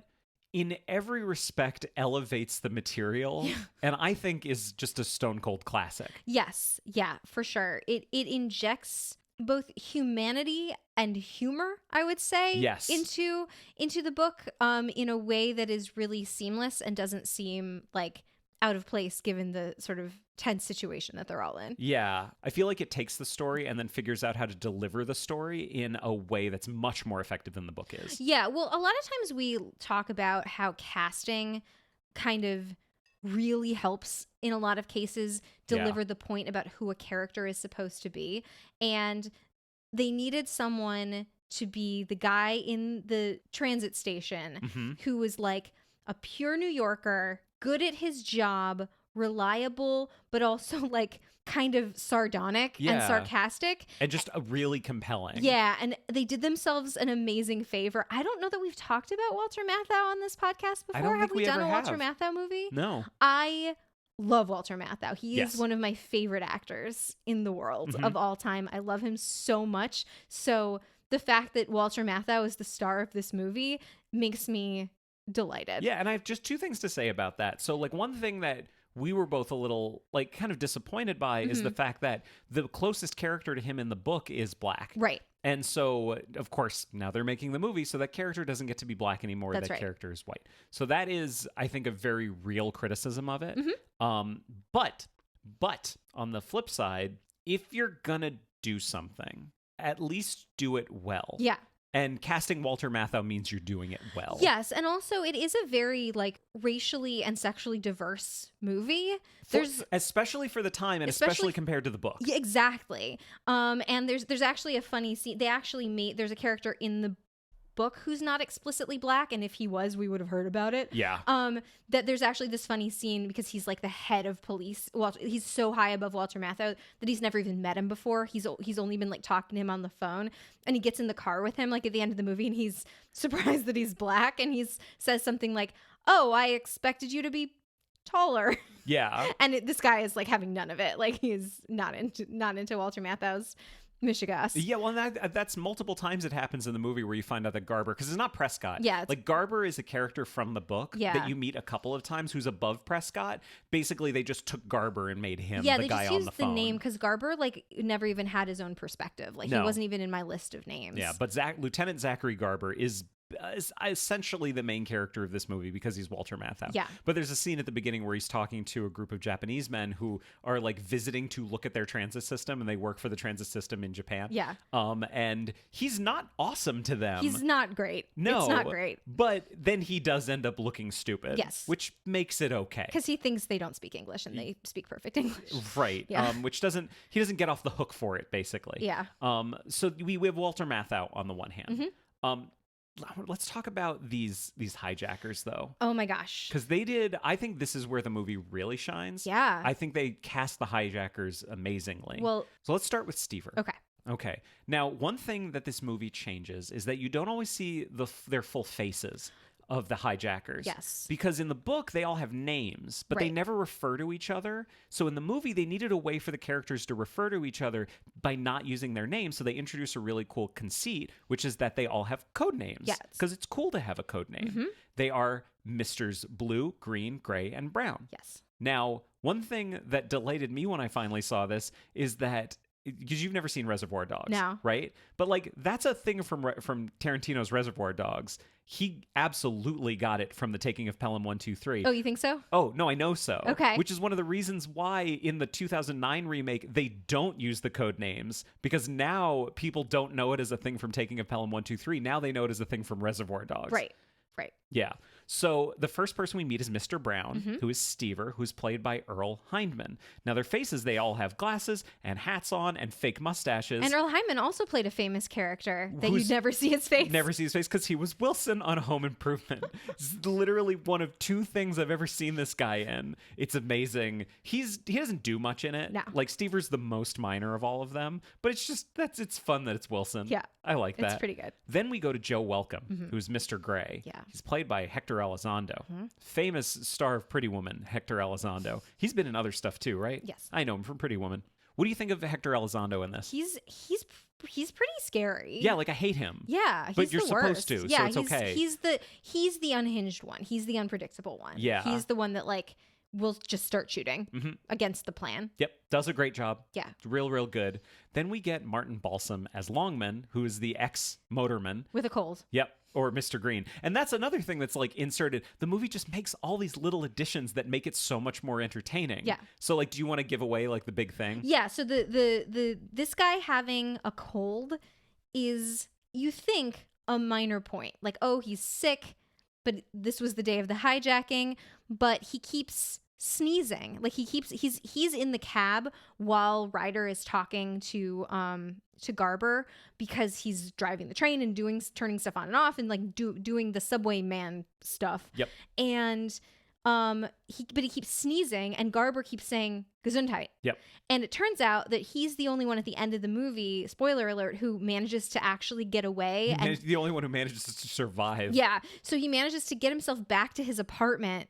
in every respect elevates the material, and I think is just a stone cold classic. Yes, yeah, for sure. It injects both humanity and humor, I would say, Yes. into the book in a way that is really seamless and doesn't seem like out of place given the sort of tense situation that they're all in. Yeah, I feel like it takes the story and then figures out how to deliver the story in a way that's much more effective than the book is. Yeah, well, a lot of times we talk about how casting kind of really helps in a lot of cases deliver the point about who a character is supposed to be. And they needed someone to be the guy in the transit station who was like a pure New Yorker, good at his job, reliable, but also like kind of sardonic and sarcastic. And just a really compelling. Yeah, and they did themselves an amazing favor. I don't know that we've talked about Walter Matthau on this podcast before. I don't think we done ever a Walter have. Matthau movie? No. I love Walter Matthau. He is one of my favorite actors in the world of all time. I love him so much. So the fact that Walter Matthau is the star of this movie makes me delighted. Yeah, and I have just two things to say about that. So, like, one thing that we were both a little, like, kind of disappointed by is the fact that the closest character to him in the book is black. Right. And so, of course, now they're making the movie, so that character doesn't get to be black anymore. That's that right. character is white. So that is, I think, a very real criticism of it. But on the flip side, if you're gonna do something, at least do it well. Yeah. And casting Walter Matthau means you're doing it well. Yes, and also it is a very like racially and sexually diverse movie. Especially for the time and especially compared to the book. Yeah, exactly. And there's actually a funny scene. There's a character in the book who's not explicitly black, and if he was, we would have heard about it. Yeah. That there's actually this funny scene because he's like the head of police. Well, he's so high above Walter Matthau that he's never even met him before. He's only been like talking to him on the phone, and he gets in the car with him like at the end of the movie, and he's surprised that he's black, and he says something like, "Oh, I expected you to be taller." Yeah. And this guy is like having none of it. Like he's not into Walter Matthau's Michigas. Yeah, well, that's multiple times it happens in the movie where you find out that Garber, because it's not Prescott. Yeah. Like, Garber is a character from the book that you meet a couple of times who's above Prescott. Basically, they just took Garber and made him the guy on the phone. Yeah, they just used the name because Garber, like, never even had his own perspective. Like, he wasn't even in my list of names. Yeah, but Lieutenant Zachary Garber is essentially the main character of this movie because he's Walter Matthau. Yeah. But there's a scene at the beginning where he's talking to a group of Japanese men who are like visiting to look at their transit system, and they work for the transit system in Japan. Yeah. And he's not awesome to them. He's not great. No. It's not great. But then he does end up looking stupid. Yes. Which makes it okay. Because he thinks they don't speak English and they speak perfect English. Right. Yeah. He doesn't get off the hook for it, basically. Yeah. So we have Walter Matthau on the one hand. Let's talk about these hijackers, though. Oh my gosh. Because I think this is where the movie really shines. Yeah. I think they cast the hijackers amazingly. Well, so let's start with Stever. Okay. Now, one thing that this movie changes is that you don't always see their full faces of the hijackers. Yes. Because in the book, they all have names, but they never refer to each other. So in the movie, they needed a way for the characters to refer to each other by not using their names. So they introduce a really cool conceit, which is that they all have code names. Yes. Because it's cool to have a code name. They are Misters Blue, Green, Gray, and Brown. Yes. Now, one thing that delighted me when I finally saw this is that, because you've never seen Reservoir Dogs, No. right? But like that's a thing from Tarantino's Reservoir Dogs. He absolutely got it from The Taking of Pelham 1, 2, 3. Oh, you think so? Oh, no, I know so. Okay. Which is one of the reasons why in the 2009 remake, they don't use the code names, because now people don't know it as a thing from Taking of Pelham 1, 2, 3. Now they know it as a thing from Reservoir Dogs. Right. Yeah. So the first person we meet is Mr. Brown, who is Stever, who's played by Earl Hindman. Now their faces, they all have glasses and hats on and fake mustaches. And Earl Hindman also played a famous character that you'd never see his face. Never see his face because he was Wilson on Home Improvement. It's literally one of two things I've ever seen this guy in. It's amazing. He doesn't do much in it. No. Like Stever's the most minor of all of them, but it's fun that it's Wilson. Yeah. I like that. It's pretty good. Then we go to Joe Welcome, who's Mr. Gray. Yeah. He's played by Hector Elizondo, famous star of Pretty Woman, Hector Elizondo. He's been in other stuff too, right? Yes. I know him from Pretty Woman. What do you think of Hector Elizondo in this? He's pretty scary. Yeah, like I hate him. Yeah, he's but you're the supposed worst. to, Yeah, so it's okay. He's the unhinged one. He's the unpredictable one. Yeah. He's the one that like will just start shooting against the plan. Yep. Does a great job. Yeah. Real good. Then we get Martin Balsam as Longman, who is the ex-motorman. With a cold. Yep. Or Mr. Green. And that's another thing that's like inserted. The movie just makes all these little additions that make it so much more entertaining. Yeah. So like, do you want to give away like the big thing? Yeah. So this guy having a cold is, you think, a minor point. Like, oh, he's sick, but this was the day of the hijacking, but he keeps sneezing. Like he's in the cab while Ryder is talking to Garber, because he's driving the train and turning stuff on and off and like doing the subway man stuff. Yep. And he keeps sneezing, and Garber keeps saying Gesundheit. Yep. And it turns out that he's the only one at the end of the movie, spoiler alert, who manages to actually get away. And the only one who manages to survive. Yeah. So he manages to get himself back to his apartment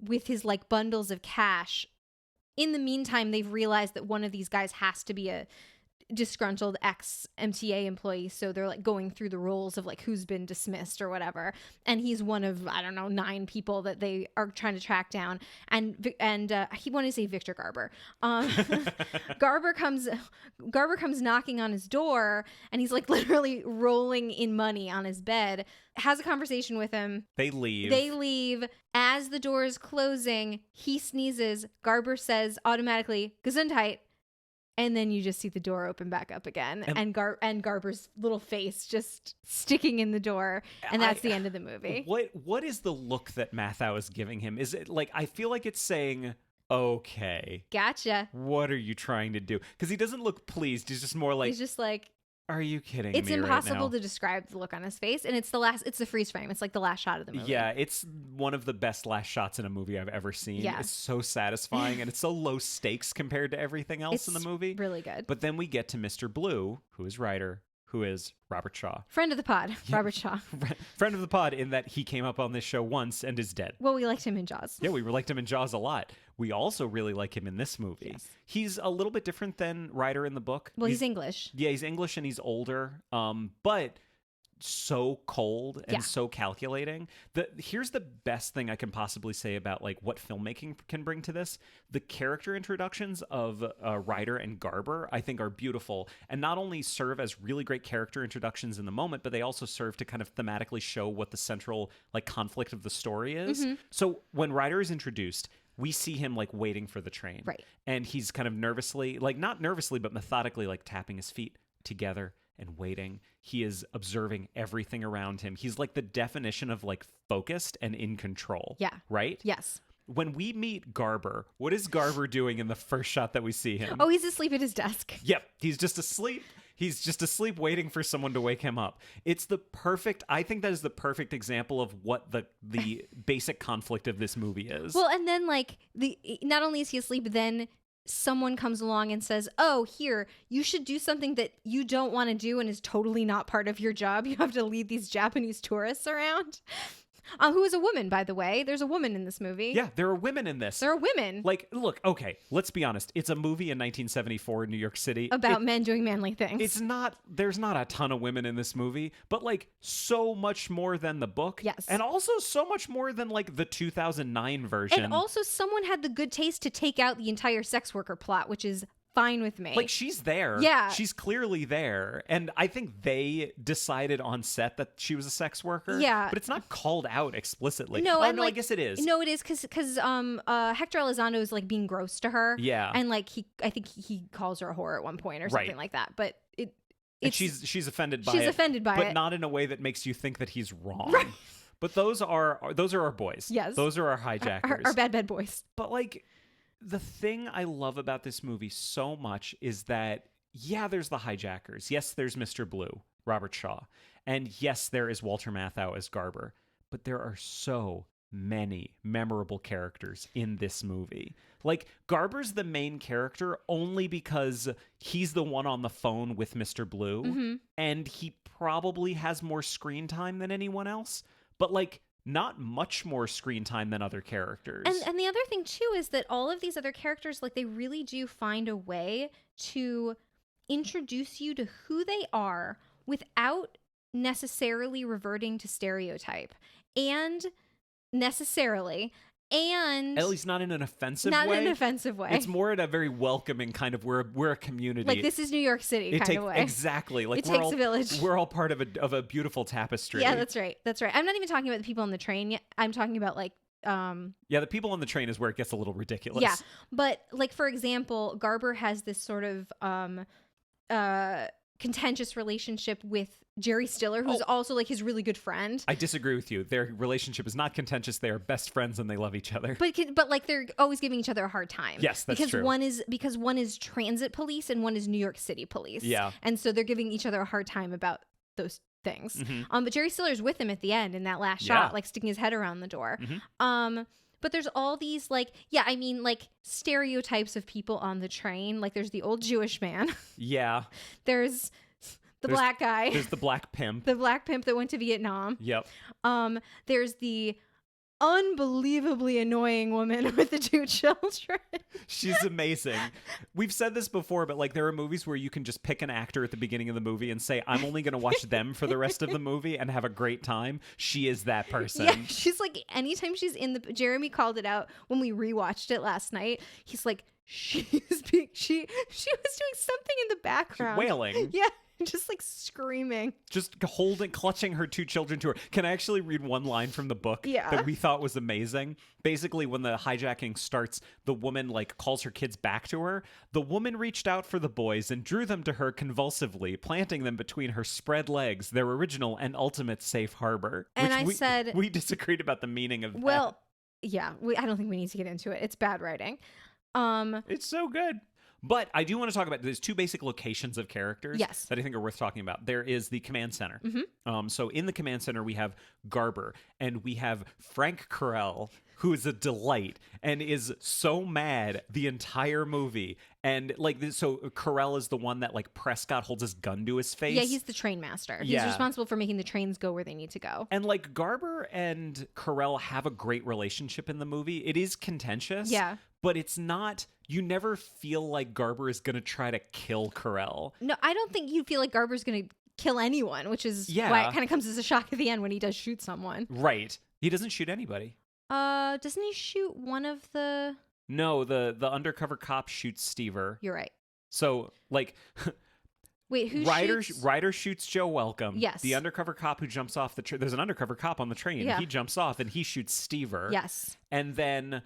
with his like bundles of cash. In the meantime, they've realized that one of these guys has to be a disgruntled ex-MTA employee, so they're like going through the roles of like who's been dismissed or whatever, and he's one of, I don't know, 9 people that they are trying to track down, and he wanted to say Victor Garber. Garber comes knocking on his door, and he's like literally rolling in money on his bed, has a conversation with him. They leave. As the door is closing, he sneezes. Garber says automatically Gesundheit. And then you just see the door open back up again, and Garber's little face just sticking in the door, and that's the end of the movie. What is the look that Mathau is giving him? Is it like, I feel like it's saying, okay, gotcha. What are you trying to do? Because he doesn't look pleased. He's just more like, are you kidding me? It's impossible to describe the look on his face, and it's the freeze frame. It's like the last shot of the movie. Yeah, it's one of the best last shots in a movie I've ever seen. Yeah. It's so satisfying, and it's so low stakes compared to everything else in the movie. Really good. But then we get to Mr. Blue, who is Ryder, who is Robert Shaw. Friend of the pod, yeah. Robert Shaw. Friend of the pod, in that he came up on this show once and is dead. Well, we liked him in Jaws. Yeah, we liked him in Jaws a lot. We also really like him in this movie. Yes. He's a little bit different than Ryder in the book. Well, he's English. Yeah, he's English and he's older. But so cold and so calculating. Here's the best thing I can possibly say about like what filmmaking can bring to this. The character introductions of Ryder and Garber, I think, are beautiful, and not only serve as really great character introductions in the moment, but they also serve to kind of thematically show what the central like conflict of the story is. Mm-hmm. So when Ryder is introduced, we see him like waiting for the train. Right. And he's kind of nervously, like not nervously, but methodically like tapping his feet together and waiting. He is observing everything around him. He's like the definition of like focused and in control. Yeah. Right? Yes. When we meet Garber, what is Garber doing in the first shot that we see him? Oh, he's asleep at his desk. Yep. He's just asleep. He's just asleep waiting for someone to wake him up. I think that is the perfect example of what the basic conflict of this movie is. Well, and then like not only is he asleep, then someone comes along and says, oh, here, you should do something that you don't want to do and is totally not part of your job. You have to lead these Japanese tourists around. Who is a woman, by the way. There's a woman in this movie. Yeah, there are women in this. There are women. Like, look, okay, let's be honest. It's a movie in 1974 in New York City. About men doing manly things. There's not a ton of women in this movie, but like so much more than the book. Yes. And also so much more than like the 2009 version. And also someone had the good taste to take out the entire sex worker plot, which is fine with me. Like, she's there. Yeah. She's clearly there. And I think they decided on set that she was a sex worker. Yeah. But it's not called out explicitly. No, I guess it is. No, it is because Hector Elizondo is like being gross to her. Yeah. And like I think he calls her a whore at one point or something like that. But she's offended by it. She's offended by it. But not in a way that makes you think that he's wrong. Right. But those are our boys. Yes. Those are our hijackers. Our bad boys. But like, the thing I love about this movie so much is that, yeah, there's the hijackers. Yes, there's Mr. Blue, Robert Shaw. And yes, there is Walter Matthau as Garber. But there are so many memorable characters in this movie. Like, Garber's the main character only because he's the one on the phone with Mr. Blue. Mm-hmm. And he probably has more screen time than anyone else. But like, not much more screen time than other characters. And the other thing too is that all of these other characters, like, they really do find a way to introduce you to who they are without necessarily reverting to stereotype. And necessarily, And At least not in an offensive not way. in an offensive way. It's more in a very welcoming kind of we're a community. Like, this is New York City kind of way. Exactly. Like, it takes a village. We're all part of a beautiful tapestry. Yeah, that's right. That's right. I'm not even talking about the people on the train yet. I'm talking about like yeah, the people on the train is where it gets a little ridiculous. Yeah. But like, for example, Garber has this sort of contentious relationship with Jerry Stiller, who's also like his really good friend. I disagree with you. Their relationship is not contentious. They are best friends and they love each other. But like, they're always giving each other a hard time. Yes, that's because true. One is transit police and one is New York City police. Yeah. And so they're giving each other a hard time about those things. But Jerry Stiller's with him at the end in that last shot, like sticking his head around the door. But there's all these like stereotypes of people on the train. Like, there's the old Jewish man. Yeah. There's the black guy. There's the black pimp. The black pimp that went to Vietnam. Yep. There's the unbelievably annoying woman with the 2 children. She's amazing. We've said this before, but like, there are movies where you can just pick an actor at the beginning of the movie and say, I'm only going to watch them for the rest of the movie and have a great time. She is that person. Yeah, she's like, anytime she's in the... Jeremy called it out when we rewatched it last night. He's like, she was doing something in the background. Wailing. Yeah. Just like screaming. Just clutching her 2 children to her. Can I actually read one line from the book that we thought was amazing? Basically, when the hijacking starts, the woman like calls her kids back to her. The woman reached out for the boys and drew them to her convulsively, planting them between her spread legs, their original and ultimate safe harbor. And Which said... We disagreed about the meaning of that. Well, yeah. I don't think we need to get into it. It's bad writing. It's so good. But I do want to talk about, there's 2 basic locations of characters that I think are worth talking about. There is the command center. So in the command center, we have Garber and we have Frank Carell, who is a delight and is so mad the entire movie. And like, so Carell is the one that like Prescott holds his gun to his face. Yeah, he's the train master. He's responsible for making the trains go where they need to go. And like, Garber and Carell have a great relationship in the movie. It is contentious. Yeah. But it's not, you never feel like Garber is going to try to kill Carell. No, I don't think you feel like Garber's going to kill anyone, which is why it kind of comes as a shock at the end when he does shoot someone. Right. He doesn't shoot anybody. Doesn't he shoot one of the... No, the undercover cop shoots Stever. You're right. So, like... Wait, who shoots? Ryder shoots Joe Welcome. Yes. The undercover cop who jumps off the train. There's an undercover cop on the train. Yeah. He jumps off and he shoots Stever. Yes. And then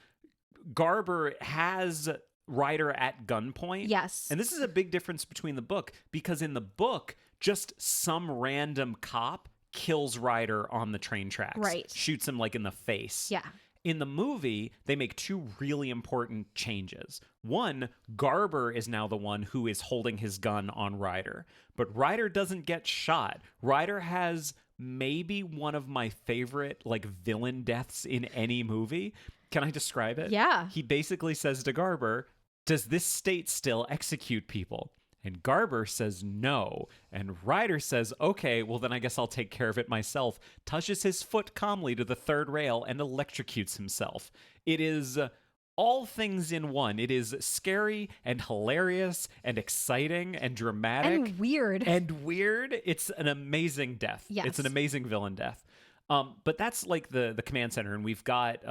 Garber has Ryder at gunpoint. Yes. And this is a big difference between the book, because in the book, just some random cop kills Ryder on the train tracks. Right. Shoots him like in the face. Yeah. In the movie, they make 2 really important changes. One, Garber is now the one who is holding his gun on Ryder. But Ryder doesn't get shot. Ryder has maybe one of my favorite like villain deaths in any movie. Can I describe it? Yeah. He basically says to Garber, does this state still execute people? And Garber says no. And Ryder says, okay, well then I guess I'll take care of it myself. Touches his foot calmly to the 3rd rail and electrocutes himself. It is all things in one. It is scary and hilarious and exciting and dramatic. And weird. It's an amazing death. Yes. It's an amazing villain death. But that's like the command center. And we've got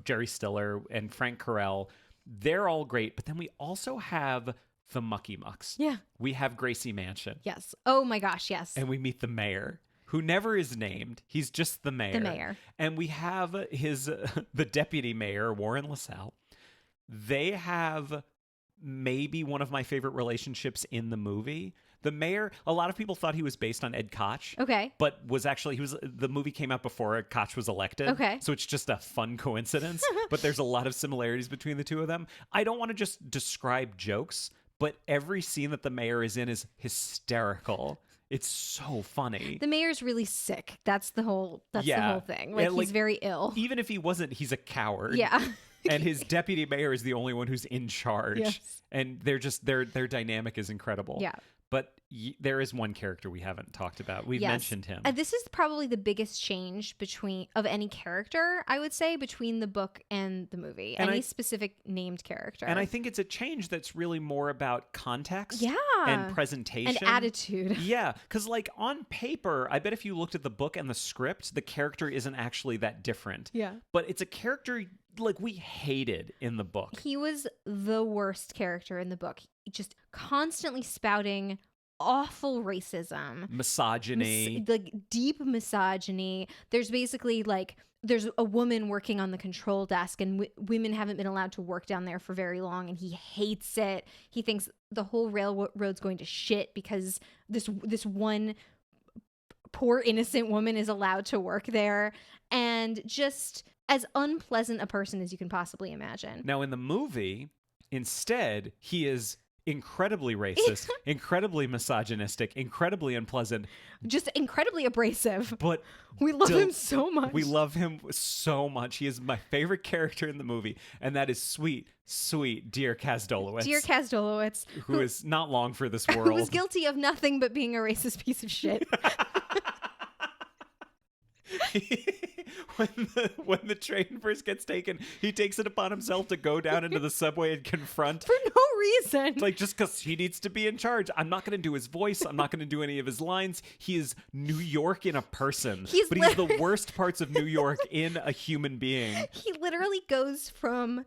Jerry Stiller and Frank Carell. They're all great. But then we also have the Mucky Mucks. Yeah. We have Gracie Mansion. Yes. Oh my gosh, yes. And we meet the mayor, who never is named. He's just the mayor. The mayor. And we have the deputy mayor, Warren LaSalle. They have maybe one of my favorite relationships in the movie. The mayor, a lot of people thought he was based on Ed Koch. Okay. But the movie came out before Koch was elected. Okay. So it's just a fun coincidence. But there's a lot of similarities between the 2 of them. I don't want to just describe jokes, but every scene that the mayor is in is hysterical. It's so funny. The mayor's really sick. That's the whole thing. Like, he's very ill. Even if he wasn't, he's a coward. Yeah. And his deputy mayor is the only one who's in charge. Yes. And they're just their dynamic is incredible. Yeah. But there is one character we haven't talked about. We've mentioned him. This is probably the biggest change of any character, I would say, between the book and the movie. And any specific named character. And I think it's a change that's really more about context. Yeah. And presentation. And attitude. Yeah. Because like on paper, I bet if you looked at the book and the script, the character isn't actually that different. Yeah. But it's a character like we hated in the book. He was the worst character in the book. Just constantly spouting awful racism, Misogyny. like deep misogyny. There's basically like there's a woman working on the control desk, and women haven't been allowed to work down there for very long, and he hates it. He thinks the whole railroad's going to shit because this one poor innocent woman is allowed to work there, and just as unpleasant a person as you can possibly imagine. Now in the movie, instead, he is incredibly racist, incredibly misogynistic, incredibly unpleasant, just incredibly abrasive. but we love him so much. We love him so much. He is my favorite character in the movie, and that is sweet, dear Kaz Dolowitz. Dear Kaz Dolowitz, who is not long for this world. Who was guilty of nothing but being a racist piece of shit. When the train first gets taken, he takes it upon himself to go down into the subway and confront for no reason. Like, just because he needs to be in charge. I'm not going to do his voice. I'm not going to do any of his lines. He is New York in a person. He's the worst parts of New York in a human being. He literally goes from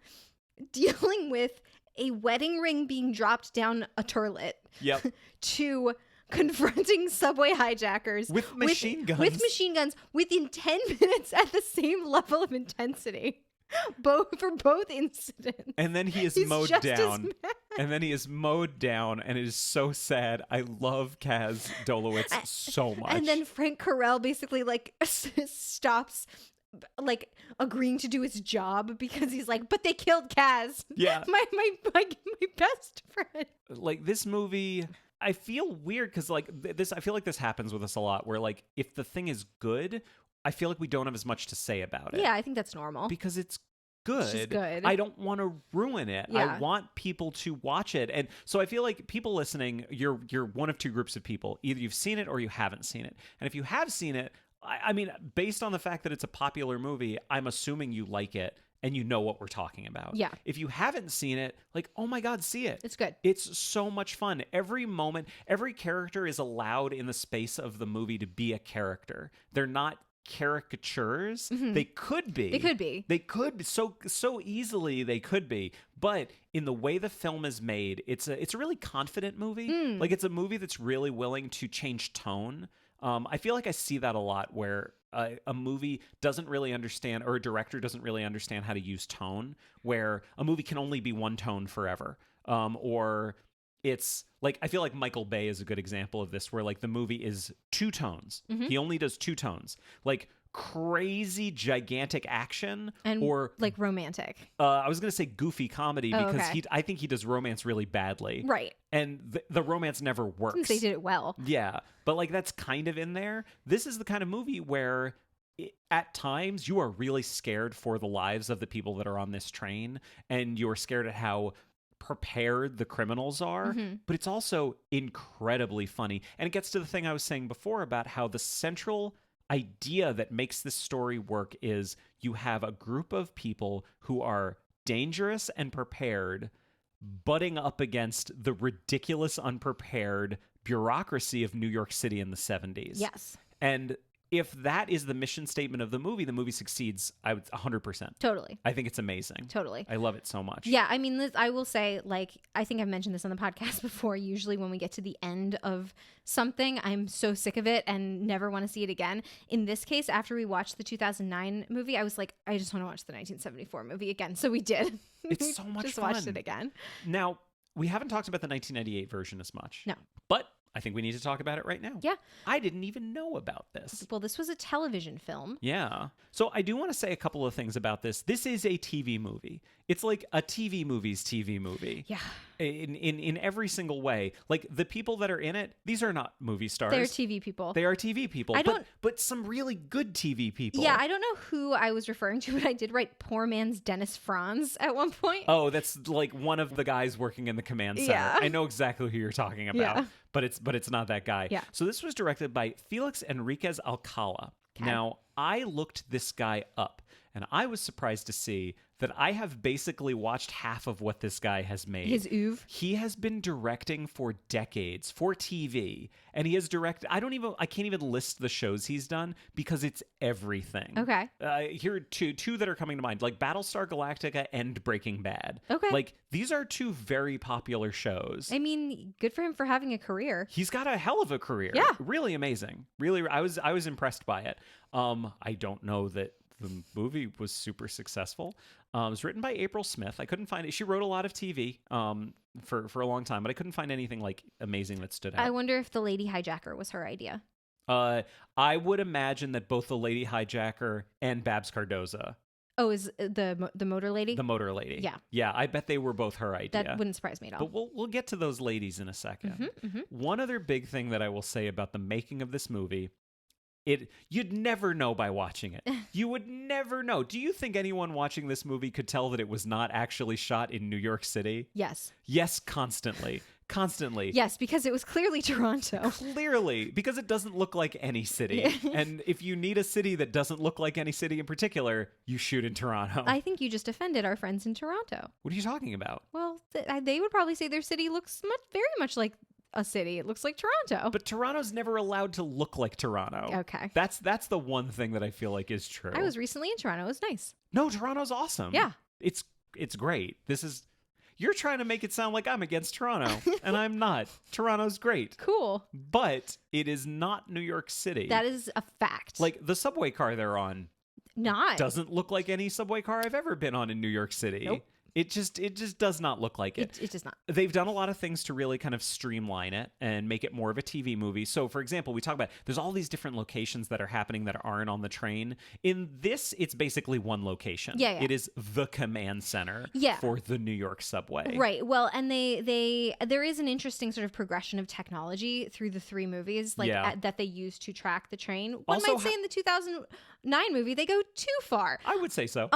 dealing with a wedding ring being dropped down a toilet to confronting subway hijackers with machine guns. With machine guns within 10 minutes at the same level of intensity. For both incidents. And then he is mowed down. And then he is mowed down, and it is so sad. I love Kaz Dolowitz so much. And then Frank Carell basically like stops like agreeing to do his job because he's like, but they killed Kaz. Yeah. My best friend. Like, this movie, I feel weird because like I feel like this happens with us a lot where like if the thing is good, I feel like we don't have as much to say about it. Yeah, I think that's normal. Because it's good. It's just good. I don't want to ruin it. Yeah. I want people to watch it. And so I feel like people listening, you're one of two groups of people. Either you've seen it or you haven't seen it. And if you have seen it, I mean, based on the fact that it's a popular movie, I'm assuming you like it and you know what we're talking about. Yeah. If you haven't seen it, like, oh my God, see it. It's good. It's so much fun. Every moment, every character is allowed in the space of the movie to be a character. They're not caricatures. Mm-hmm. They could be. They could so easily. They could be. But in the way the film is made, it's a really confident movie. Like, it's a movie that's really willing to change tone. I feel like I see that a lot where a movie doesn't really understand, or a director doesn't really understand how to use tone, where a movie can only be one tone forever. Or it's like, I feel like Michael Bay is a good example of this, where like the movie is two tones. Mm-hmm. He only does two tones. Like crazy gigantic action and or like romantic. I was going to say goofy comedy because I think he does romance really badly. Right. And the romance never works. They did it well. Yeah. But like that's kind of in there. This is the kind of movie where at times you are really scared for the lives of the people that are on this train, and you're scared at how prepared the criminals are, but it's also incredibly funny. And it gets to the thing I was saying before about how the central idea that makes this story work is you have a group of people who are dangerous and prepared butting up against the ridiculous, unprepared bureaucracy of New York City in the 70s. Yes. And if that is the mission statement of the movie succeeds, I would 100%. Totally. I think it's amazing. Totally. I love it so much. Yeah, I mean, I will say, like, I think I've mentioned this on the podcast before. Usually when we get to the end of something, I'm so sick of it and never want to see it again. In this case, after we watched the 2009 movie, I was like, I just want to watch the 1974 movie again. So we did. It's so much just fun. Watched it again. Now, we haven't talked about the 1998 version as much. No. But I think we need to talk about it right now. Yeah. I didn't even know about this. Well, this was a television film. Yeah. So I do want to say a couple of things about this. This is a TV movie. It's like a TV movie's TV movie. Yeah. In every single way. Like, the people that are in it, these are not movie stars. They're TV people. They are TV people. But some really good TV people. Yeah, I don't know who I was referring to, but I did write poor man's Dennis Franz at one point. Oh, that's like one of the guys working in the command center. Yeah. I know exactly who you're talking about. Yeah. But it's not that guy. Yeah. So this was directed by Felix Enriquez Alcala. Okay. Now, I looked this guy up, and I was surprised to see that I have basically watched half of what this guy has made. His oeuvre. He has been directing for decades for TV, and he has directed. I can't even list the shows he's done because it's everything. Okay. Here are two that are coming to mind, like Battlestar Galactica and Breaking Bad. Okay. Like these are two very popular shows. I mean, good for him for having a career. He's got a hell of a career. Yeah. Really amazing. Really, I was impressed by it. I don't know that the movie was super successful. It was written by April Smith. I couldn't find it. She wrote a lot of TV for a long time, but I couldn't find anything like amazing that stood out. I wonder if the Lady Hijacker was her idea. I would imagine that both the Lady Hijacker and Babs Cardoza. Oh, is the motor lady? The motor lady. Yeah. Yeah, I bet they were both her idea. That wouldn't surprise me at all. But we'll get to those ladies in a second. Mm-hmm. One other big thing that I will say about the making of this movie, you'd never know by watching it. You would never know. Do you think anyone watching this movie could tell that it was not actually shot in New York City? Yes. Yes, constantly. Constantly. Yes, because it was clearly Toronto. Clearly, because it doesn't look like any city. And if you need a city that doesn't look like any city in particular, you shoot in Toronto. I think you just offended our friends in Toronto. What are you talking about? Well, they would probably say their city looks very much like a city. It looks like Toronto. But Toronto's never allowed to look like Toronto. Okay. That's the one thing that I feel like is true. I was recently in Toronto. It was nice. No, Toronto's awesome. Yeah. It's great. You're trying to make it sound like I'm against Toronto, and I'm not. Toronto's great. Cool. But it is not New York City. That is a fact. Like the subway car they're on doesn't look like any subway car I've ever been on in New York City. Nope. It just does not look like it. It does not. They've done a lot of things to really kind of streamline it and make it more of a TV movie. So, for example, we talk about there's all these different locations that are happening that aren't on the train. In this, it's basically one location. Yeah. It is the command center for the New York subway. Right. Well, and there is an interesting sort of progression of technology through the three movies, that they use to track the train. One Also, might say in the 2009 movie they go too far. I would say so.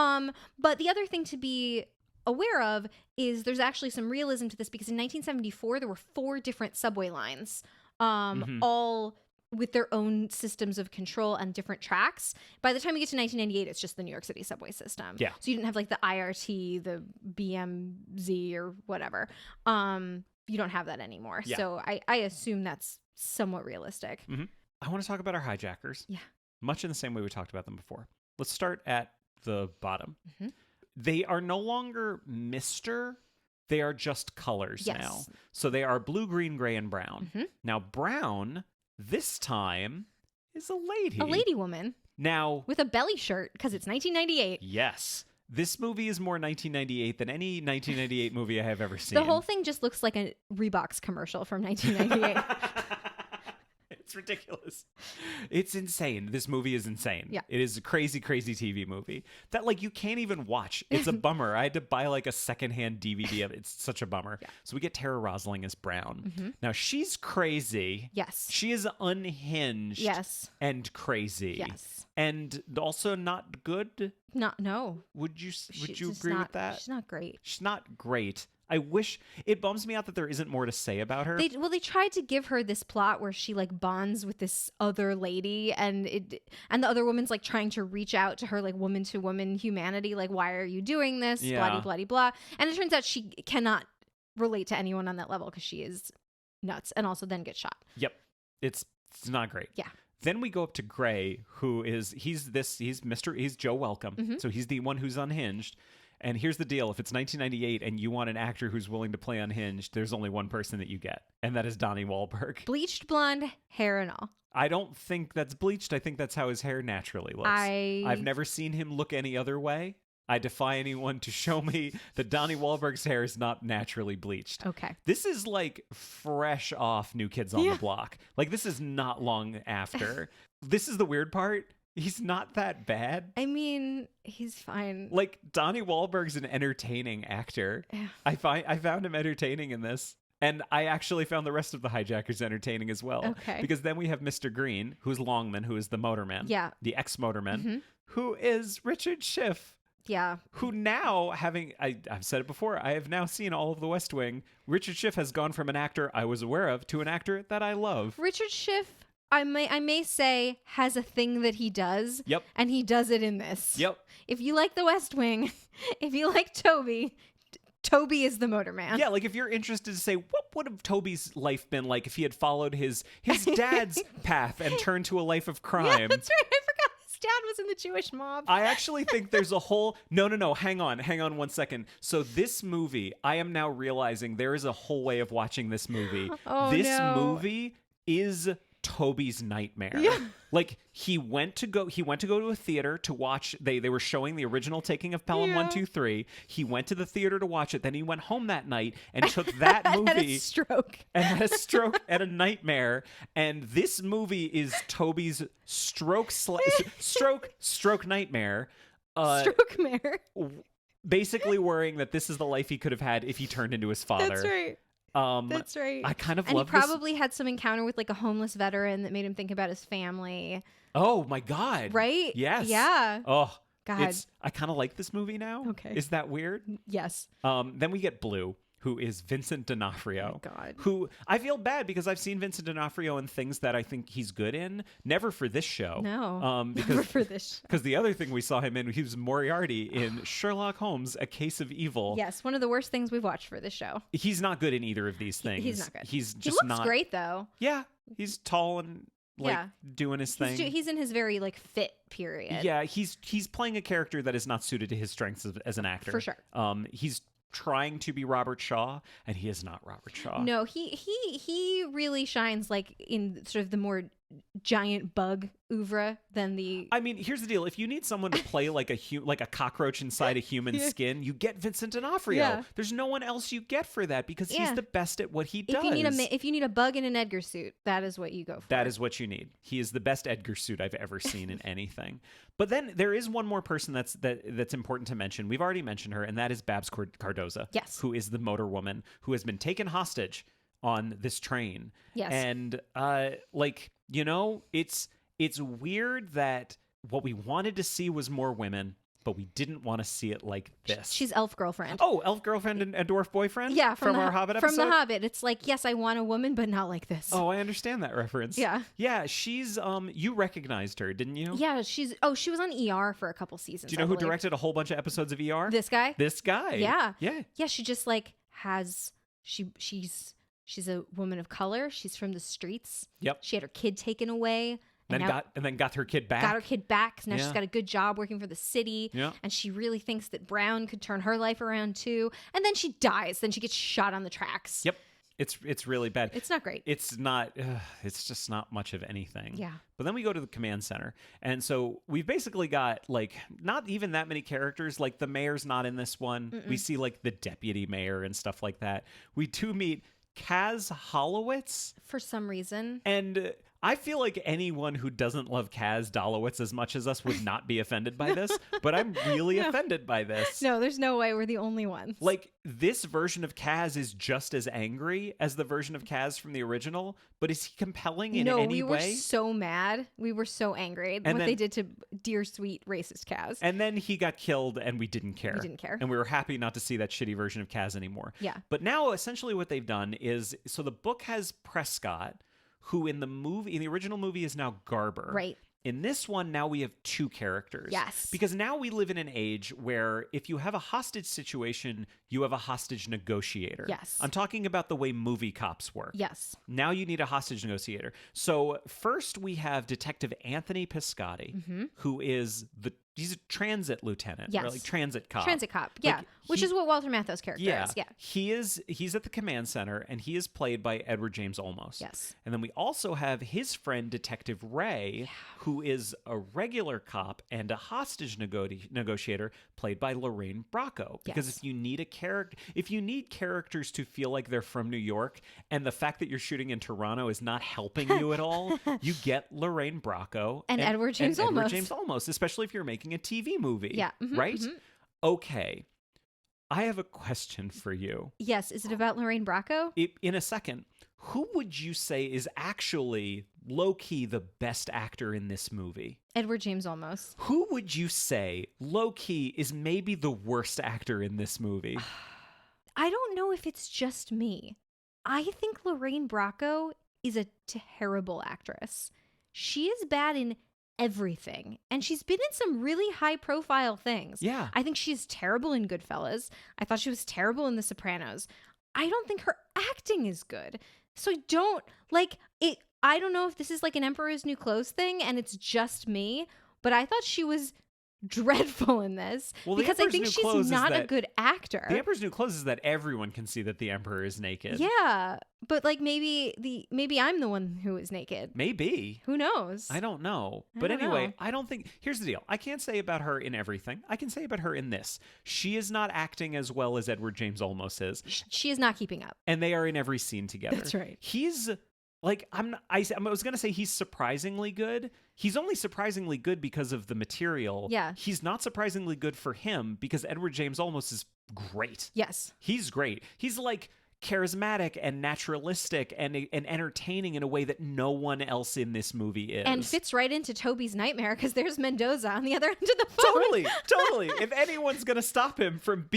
But the other thing to be aware of is there's actually some realism to this, because in 1974 there were 4 different subway lines, all with their own systems of control and different tracks. By the time you get to 1998, it's just the New York City subway system. Yeah. So you didn't have like the IRT, the BMZ or whatever. You don't have that anymore. Yeah. So I assume that's somewhat realistic. Mm-hmm. I want to talk about our hijackers. Yeah. Much in the same way we talked about them before. Let's start at the bottom. Mm-hmm. They are no longer Mr. They are just colors now. So they are blue, green, gray, and brown. Mm-hmm. Now, brown, this time, is a lady. A lady woman. Now, with a belly shirt, because it's 1998. Yes. This movie is more 1998 than any 1998 movie I have ever seen. The whole thing just looks like a Reeboks commercial from 1998. It's ridiculous. It's insane. This movie is insane. Yeah. It is a crazy, crazy TV movie that like you can't even watch. It's a bummer. I had to buy like a secondhand DVD of it. It's such a bummer. Yeah. So we get Tara Rosling as Brown. Mm-hmm. Now she's crazy. Yes. She is unhinged. Yes. And crazy. Yes. And also not good. No. Would you agree with that? She's not great. She's not great. I wish it bums me out that there isn't more to say about her. They tried to give her this plot where she like bonds with this other lady, and the other woman's like trying to reach out to her like woman to woman humanity, like, why are you doing this? Yeah. Blah, blah, blah. And it turns out she cannot relate to anyone on that level because she is nuts, and also then gets shot. Yep. It's not great. Yeah. Then we go up to Gray, who is he's Joe Welcome. Mm-hmm. So he's the one who's unhinged. And here's the deal. If it's 1998 and you want an actor who's willing to play unhinged, there's only one person that you get. And that is Donnie Wahlberg. Bleached blonde hair and all. I don't think that's bleached. I think that's how his hair naturally looks. I've never seen him look any other way. I defy anyone to show me that Donnie Wahlberg's hair is not naturally bleached. Okay. This is like fresh off New Kids on the Block. Like this is not long after. This is the weird part. He's not that bad. I mean, he's fine. Like Donnie Wahlberg's an entertaining actor. Yeah. I found him entertaining in this. And I actually found the rest of the Hijackers entertaining as well. Okay. Because then we have Mr. Green, who's Longman, who is the motorman. Yeah. The ex-motorman, mm-hmm. who is Richard Schiff. Yeah. Who now, I've said it before, I have now seen all of the West Wing. Richard Schiff has gone from an actor I was aware of to an actor that I love. Richard Schiff I may say has a thing that he does. Yep. And he does it in this. Yep. If you like The West Wing, if you like Toby, Toby is the motorman. Yeah, like if you're interested to say, what would have Toby's life been like if he had followed his dad's path and turned to a life of crime? Yeah, that's right. I forgot his dad was in the Jewish mob. I actually think there's a whole... No. Hang on 1 second. So this movie, I am now realizing there is a whole way of watching this movie. Oh, this no. movie is Toby's nightmare. Yeah. Like he went to go to a theater to watch they were showing the original taking of Pelham 1, 2, 3. He went to the theater to watch it, then he went home that night and took that movie had a stroke. and had a stroke and a nightmare. And this movie is Toby's stroke nightmare. Stroke mare. Basically worrying that this is the life he could have had if he turned into his father. That's right. That's right. I kind of and love he probably had some encounter with like a homeless veteran that made him think about his family. Oh my God. Right? Yes. Yeah. Oh, God. I kind of like this movie now. Okay. Is that weird? Yes. Then we get Blue, who is Vincent D'Onofrio. Oh, God. Who I feel bad because I've seen Vincent D'Onofrio in things that I think he's good in. Never for this show. No. Because Never for this show. Because the other thing we saw him in, he was Moriarty in Sherlock Holmes: A Case of Evil. Yes, one of the worst things we've watched for this show. He's not good in either of these things. He's not good. He's He just looks not great though. Yeah, he's tall and doing his thing. He's in his very like fit period. Yeah, he's playing a character that is not suited to his strengths as an actor. For sure. He's trying to be Robert Shaw, and he is not Robert Shaw. No, he really shines like in sort of the more giant bug oeuvre than the... I mean, here's the deal. If you need someone to play like a cockroach inside a human skin, you get Vincent D'Onofrio. Yeah. There's no one else you get for that because he's Yeah. the best at what he does. If you need a bug in an Edgar suit, that is what you go for. That is what you need. He is the best Edgar suit I've ever seen in anything. But then there is one more person that's important to mention. We've already mentioned her, and that is Babs Cardoza. Yes. Who is the motor woman who has been taken hostage on this train. Yes. And it's weird that what we wanted to see was more women, but we didn't want to see it like this. She's elf girlfriend. Oh, elf girlfriend and a dwarf boyfriend? Yeah, from our Hobbit episode? From the Hobbit. It's like, yes, I want a woman, but not like this. Oh, I understand that reference. Yeah. Yeah, she's you recognized her, didn't you? Yeah, she was on ER for a couple seasons. Do you know who directed a whole bunch of episodes of ER? This guy? This guy. Yeah. Yeah. Yeah, she just like has she's a woman of color. She's from the streets. Yep. She had her kid taken away. And then got her kid back. Got her kid back. So now Yeah. she's got a good job working for the city. Yeah. And she really thinks that Brown could turn her life around too. And then she dies. Then she gets shot on the tracks. Yep. It's really bad. It's not great. It's not. It's just not much of anything. Yeah. But then we go to the command center, and so we've basically got like not even that many characters. Like the mayor's not in this one. Mm-mm. We see like the deputy mayor and stuff like that. We do meet Kaz Holowitz For some reason. and. I feel like anyone who doesn't love Kaz Dolowitz as much as us would not be offended by this, but I'm really offended by this. No, there's no way we're the only ones. Like, this version of Kaz is just as angry as the version of Kaz from the original, but is he compelling in any way? No, we were so mad. We were so angry at what they did to dear, sweet, racist Kaz. And then he got killed, and we didn't care. We didn't care. And we were happy not to see that shitty version of Kaz anymore. Yeah. But now, essentially, what they've done is, so the book has Prescott, who in the original movie is now Garber. Right. In this one, now we have two characters. Yes. Because now we live in an age where if you have a hostage situation, you have a hostage negotiator. Yes. I'm talking about the way movie cops work. Yes. Now you need a hostage negotiator. So first we have Detective Anthony Piscotti, who is he's a transit lieutenant. Yes. Or like transit cop. Transit cop. Yeah. Which is what Walter Matthau's character is. Yeah. He's at the command center, and he is played by Edward James Olmos. Yes. And then we also have his friend Detective Ray, who is a regular cop and a hostage negotiator played by Lorraine Bracco. Because Yes. if you need characters to feel like they're from New York, and the fact that you're shooting in Toronto is not helping you at all, you get Lorraine Bracco And Edward James Olmos. Edward James Olmos, especially if you're making a TV movie. Yeah. Right? Okay. I have a question for you. Yes. Is it about Lorraine Bracco? In a second, who would you say is actually low-key the best actor in this movie? Edward James Olmos. Who would you say low-key is maybe the worst actor in this movie? I don't know if it's just me. I think Lorraine Bracco is a terrible actress. She is bad in everything. And she's been in some really high profile things. Yeah. I think she's terrible in Goodfellas. I thought she was terrible in The Sopranos. I don't think her acting is good. So I don't like it. I don't know if this is like an Emperor's New Clothes thing and it's just me, but I thought she was dreadful in this because I think she's not a good actor. The Emperor's New Clothes is that everyone can see that the Emperor is naked. Yeah, but like maybe I'm the one who is naked. Maybe. Who knows? I don't know. But anyway, I don't think... Here's the deal. I can't say about her in everything. I can say about her in this. She is not acting as well as Edward James Olmos is. She is not keeping up. And they are in every scene together. That's right. He's... Like, I was going to say he's surprisingly good. He's only surprisingly good because of the material. Yeah. He's not surprisingly good for him because Edward James Olmos is great. Yes. He's great. He's like charismatic and naturalistic and entertaining in a way that no one else in this movie is. And fits right into Toby's nightmare because there's Mendoza on the other end of the phone. Totally. If anyone's going to stop him from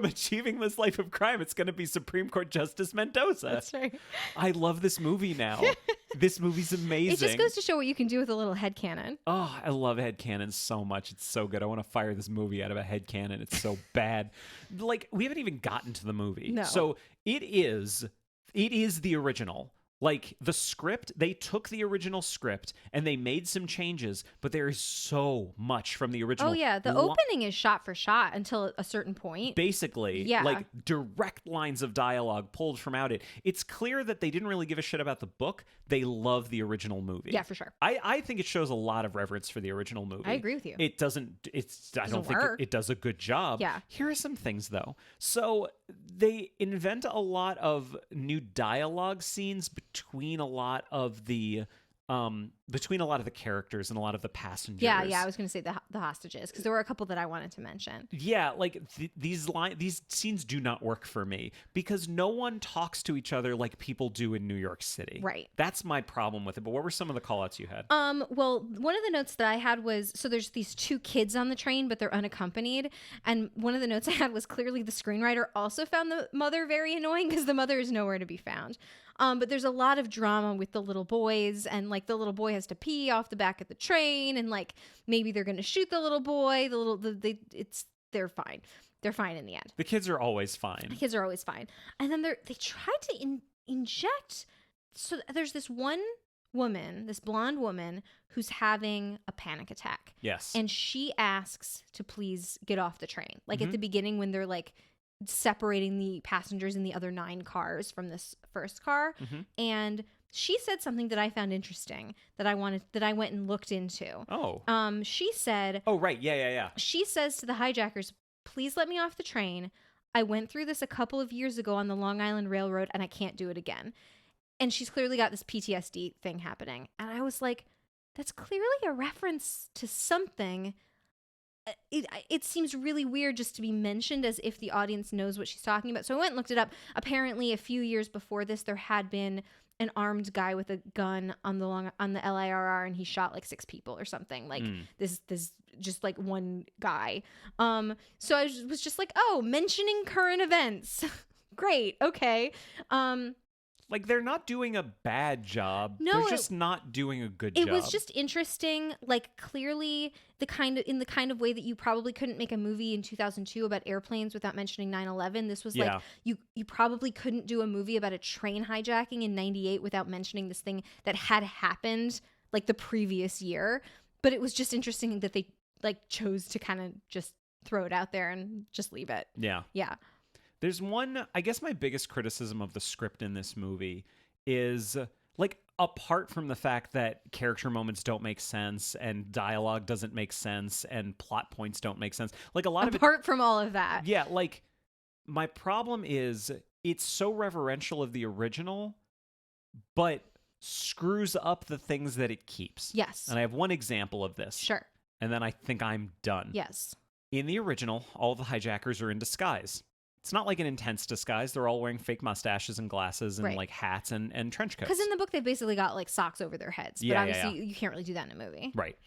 achieving this life of crime, it's going to be Supreme Court Justice Mendoza. That's right. I love this movie now. This movie's amazing. It just goes to show what you can do with a little headcanon. Oh, I love headcanons so much. It's so good. I want to fire this movie out of a headcanon. It's so bad. Like, we haven't even gotten to the movie. No. So it is the original. Like, the script, they took the original script and they made some changes, but there is so much from the original. Oh, yeah. The opening is shot for shot until a certain point. Basically, yeah. Like direct lines of dialogue pulled from out it. It's clear that they didn't really give a shit about the book. They love the original movie. Yeah, for sure. I think it shows a lot of reverence for the original movie. I agree with you. It doesn't, I don't think it does a good job. Yeah. Here are some things, though. So they invent a lot of new dialogue scenes between a lot of the characters and a lot of the passengers. Yeah, I was going to say the hostages because there were a couple that I wanted to mention. Yeah, like these scenes do not work for me because no one talks to each other like people do in New York City. Right. That's my problem with it. But what were some of the call-outs you had? Well, one of the notes that I had was, so there's these two kids on the train, but they're unaccompanied. And one of the notes I had was clearly the screenwriter also found the mother very annoying because the mother is nowhere to be found. But there's a lot of drama with the little boys, and like the little boy has to pee off the back of the train, and like maybe they're gonna shoot the little boy. They're fine. They're fine in the end. The kids are always fine. The kids are always fine. And then they tried to inject. So there's this one woman, this blonde woman, who's having a panic attack. Yes. And she asks to please get off the train. Like at the beginning when they're like separating the passengers in the other 9 cars from this first car. And she said something that I found interesting that I went and looked into. Oh. She said, oh, right. Yeah. She says to the hijackers, please let me off the train. I went through this a couple of years ago on the Long Island Railroad and I can't do it again. And she's clearly got this PTSD thing happening. And I was like, that's clearly a reference to something. It seems really weird just to be mentioned as if the audience knows what she's talking about. So I went and looked it up. Apparently, a few years before this, there had been an armed guy with a gun on the LIRR, and he shot like 6 people or something. Like this just like one guy. So I was just like, oh, mentioning current events. Great. Okay. Like, they're not doing a bad job. No, they're just not doing a good job. It was just interesting, like, clearly the kind of way that you probably couldn't make a movie in 2002 about airplanes without mentioning 9/11. This was like, you probably couldn't do a movie about a train hijacking in 98 without mentioning this thing that had happened, like, the previous year. But it was just interesting that they, like, chose to kind of just throw it out there and just leave it. Yeah. Yeah. There's one, I guess my biggest criticism of the script in this movie is, like, apart from the fact that character moments don't make sense and dialogue doesn't make sense and plot points don't make sense. Like, a lot of it... Apart from all of that. Yeah, like, my problem is it's so reverential of the original, but screws up the things that it keeps. Yes. And I have one example of this. Sure. And then I think I'm done. Yes. In the original, all the hijackers are in disguise. It's not like an intense disguise. They're all wearing fake mustaches and glasses and like hats and trench coats. Because in the book, they basically got like socks over their heads. But obviously, you can't really do that in a movie. Right.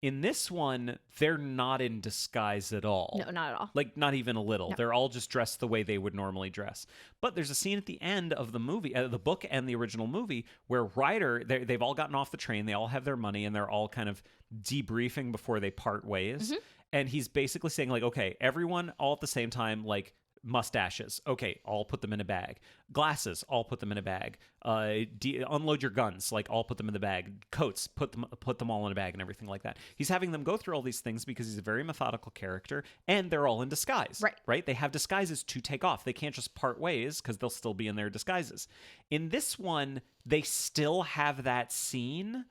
In this one, they're not in disguise at all. No, not at all. Like, not even a little. No. They're all just dressed the way they would normally dress. But there's a scene at the end of the movie, the book and the original movie, where Ryder, they've all gotten off the train, they all have their money, and they're all kind of debriefing before they part ways. And he's basically saying, like, okay, everyone all at the same time, like, mustaches. Okay, I'll put them in a bag. Glasses, I'll put them in a bag. Unload your guns, like I'll put them in the bag. Coats, put them all in a bag and everything like that. He's having them go through all these things because he's a very methodical character, and they're all in disguise. Right? They have disguises to take off. They can't just part ways because they'll still be in their disguises. In this one, they still have that scene,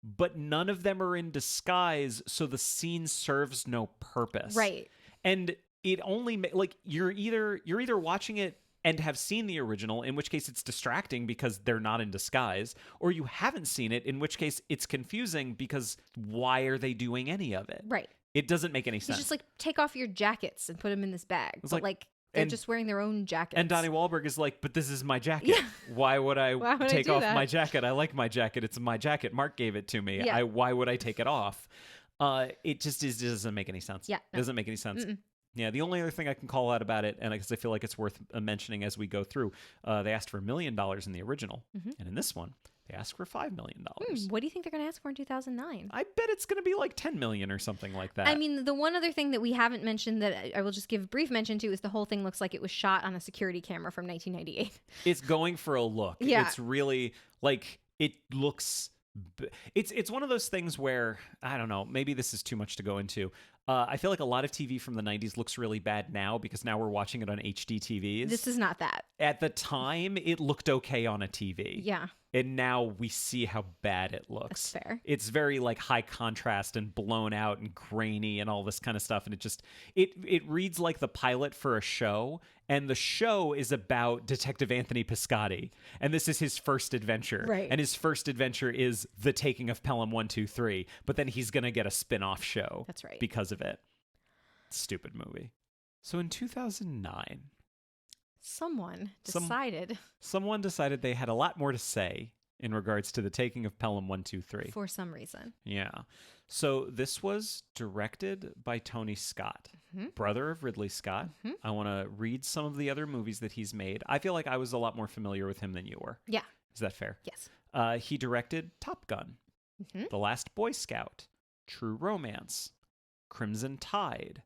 but none of them are in disguise, so the scene serves no purpose. Right. And it only like you're either watching it and have seen the original, in which case it's distracting because they're not in disguise, or you haven't seen it, in which case it's confusing because why are they doing any of it? Right. It doesn't make any sense. He's just like, take off your jackets and put them in this bag. It's But like they're just wearing their own jackets. And Donnie Wahlberg is like, but this is my jacket. Yeah. Why would I take off that? my jacket? I like my jacket. It's my jacket. Mark gave it to me. Yeah. Why would I take it off? It doesn't make any sense. Yeah. It doesn't make any sense. Yeah, the only other thing I can call out about it, and I guess I feel like it's worth mentioning as we go through, they asked for $1 million in the original, and in this one, they asked for $5 million. What do you think they're going to ask for in 2009? I bet it's going to be like $10 million or something like that. I mean, the one other thing that we haven't mentioned that I will just give a brief mention to is the whole thing looks like it was shot on a security camera from 1998. It's going for a look. Yeah. It's really, like, it looks... It's one of those things where, I don't know, maybe this is too much to go into. I feel like a lot of TV from the 90s looks really bad now because now we're watching it on HD TVs. This is not that. At the time, it looked okay on a TV. Yeah. And now we see how bad it looks. That's fair. It's very like high contrast and blown out and grainy and all this kind of stuff. And it reads like the pilot for a show. And the show is about Detective Anthony Piscotty. And this is his first adventure. Right. And his first adventure is the taking of Pelham 123. But then he's going to get a spin-off show. That's right. Because of it. Stupid movie. So in 2009... Someone decided they had a lot more to say in regards to the taking of Pelham 123. For some reason. Yeah. So this was directed by Tony Scott, brother of Ridley Scott. I want to read some of the other movies that he's made. I feel like I was a lot more familiar with him than you were. Yeah. Is that fair? Yes. He directed Top Gun, The Last Boy Scout, True Romance, Crimson Tide,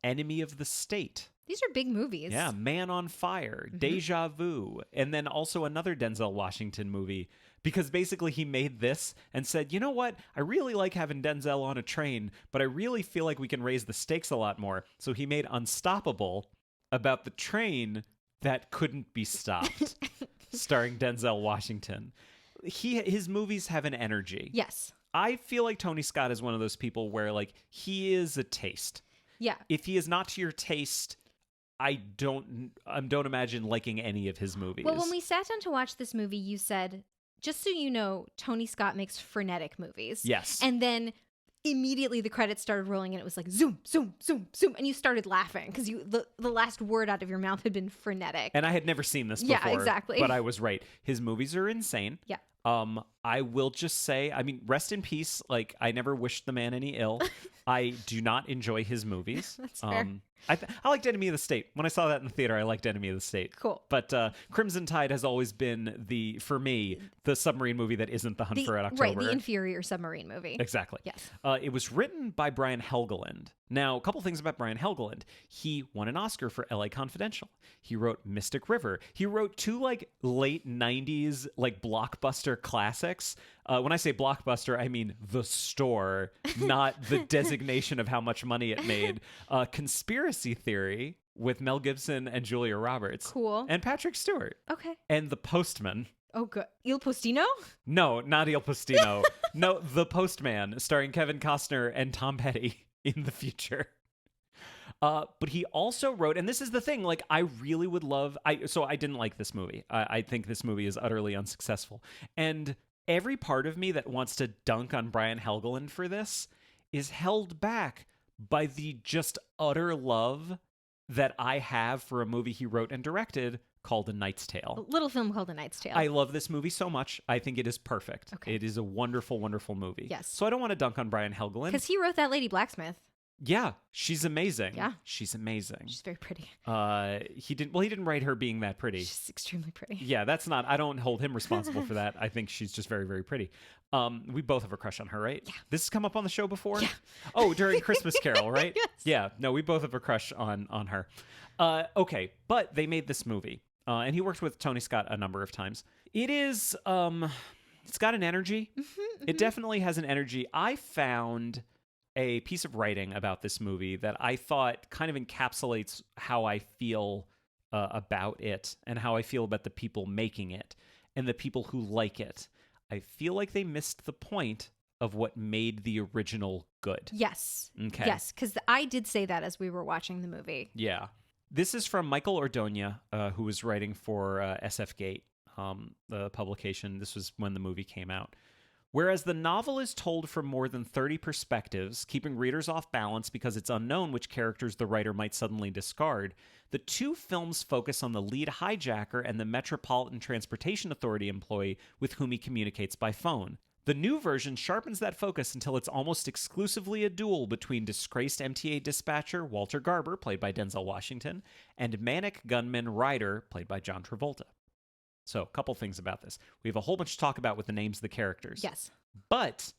Enemy of the State. These are big movies. Yeah, Man on Fire, Deja Vu, and then also another Denzel Washington movie. Because basically he made this and said, you know what? I really like having Denzel on a train, but I really feel like we can raise the stakes a lot more. So he made Unstoppable about the train that couldn't be stopped, starring Denzel Washington. His movies have an energy. Yes. I feel like Tony Scott is one of those people where, like, he is a taste. Yeah. If he is not to your taste... I don't imagine liking any of his movies. Well, when we sat down to watch this movie, you said, just so you know, Tony Scott makes frenetic movies. Yes. And then immediately the credits started rolling and it was like zoom, zoom, zoom, zoom. And you stared laughing because the last word out of your mouth had been frenetic. And I had never seen this before. Yeah, exactly. But I was right. His movies are insane. Yeah. I will just say, I mean, rest in peace. Like, I never wished the man any ill. I do not enjoy his movies. That's fair. I liked Enemy of the State. When I saw that in the theater, I liked Enemy of the State. Cool. But Crimson Tide has always been, for me, the submarine movie that isn't The Hunt for Red October. Right, the inferior submarine movie. Exactly. Yes. It was written by Brian Helgeland. Now, a couple things about Brian Helgeland. He won an Oscar for L.A. Confidential. He wrote Mystic River. He wrote two, like, late 90s, like, blockbuster classics. When I say blockbuster, I mean the store, not the designation of how much money it made. Conspiracy Theory with Mel Gibson and Julia Roberts. Cool. And Patrick Stewart. Okay. And The Postman. Oh, good. Il Postino? No, not Il Postino. No, The Postman, starring Kevin Costner and Tom Petty in the future. But he also wrote, and this is the thing, like, I really would love, so I didn't like this movie. I think this movie is utterly unsuccessful. And every part of me that wants to dunk on Brian Helgeland for this is held back by the just utter love that I have for a movie he wrote and directed called A Knight's Tale. A little film called A Knight's Tale. I love this movie so much. I think it is perfect. Okay. It is a wonderful, wonderful movie. Yes. So I don't want to dunk on Brian Helgeland. Because he wrote that Lady Blacksmith. Yeah, she's amazing. Yeah. She's amazing. She's very pretty. He didn't write her being that pretty. She's extremely pretty. Yeah, I don't hold him responsible for that. I think she's just very, very pretty. We both have a crush on her, right? Yeah. This has come up on the show before? Yeah. Oh, during Christmas Carol, right? Yes. Yeah. No, we both have a crush on her. Okay, but they made this movie. And he worked with Tony Scott a number of times. It is, it's got an energy. It definitely has an energy. I found a piece of writing about this movie that I thought kind of encapsulates how I feel about it and how I feel about the people making it and the people who like it. I feel like they missed the point of what made the original good. Yes. Okay. Yes, because I did say that as we were watching the movie. Yeah. This is from Michael Ordonia, who was writing for SF Gate, the publication. This was when the movie came out. Whereas the novel is told from more than 30 perspectives, keeping readers off balance because it's unknown which characters the writer might suddenly discard, the two films focus on the lead hijacker and the Metropolitan Transportation Authority employee with whom he communicates by phone. The new version sharpens that focus until it's almost exclusively a duel between disgraced MTA dispatcher Walter Garber, played by Denzel Washington, and manic gunman Ryder, played by John Travolta. So, a couple things about this. We have a whole bunch to talk about with the names of the characters. Yes. But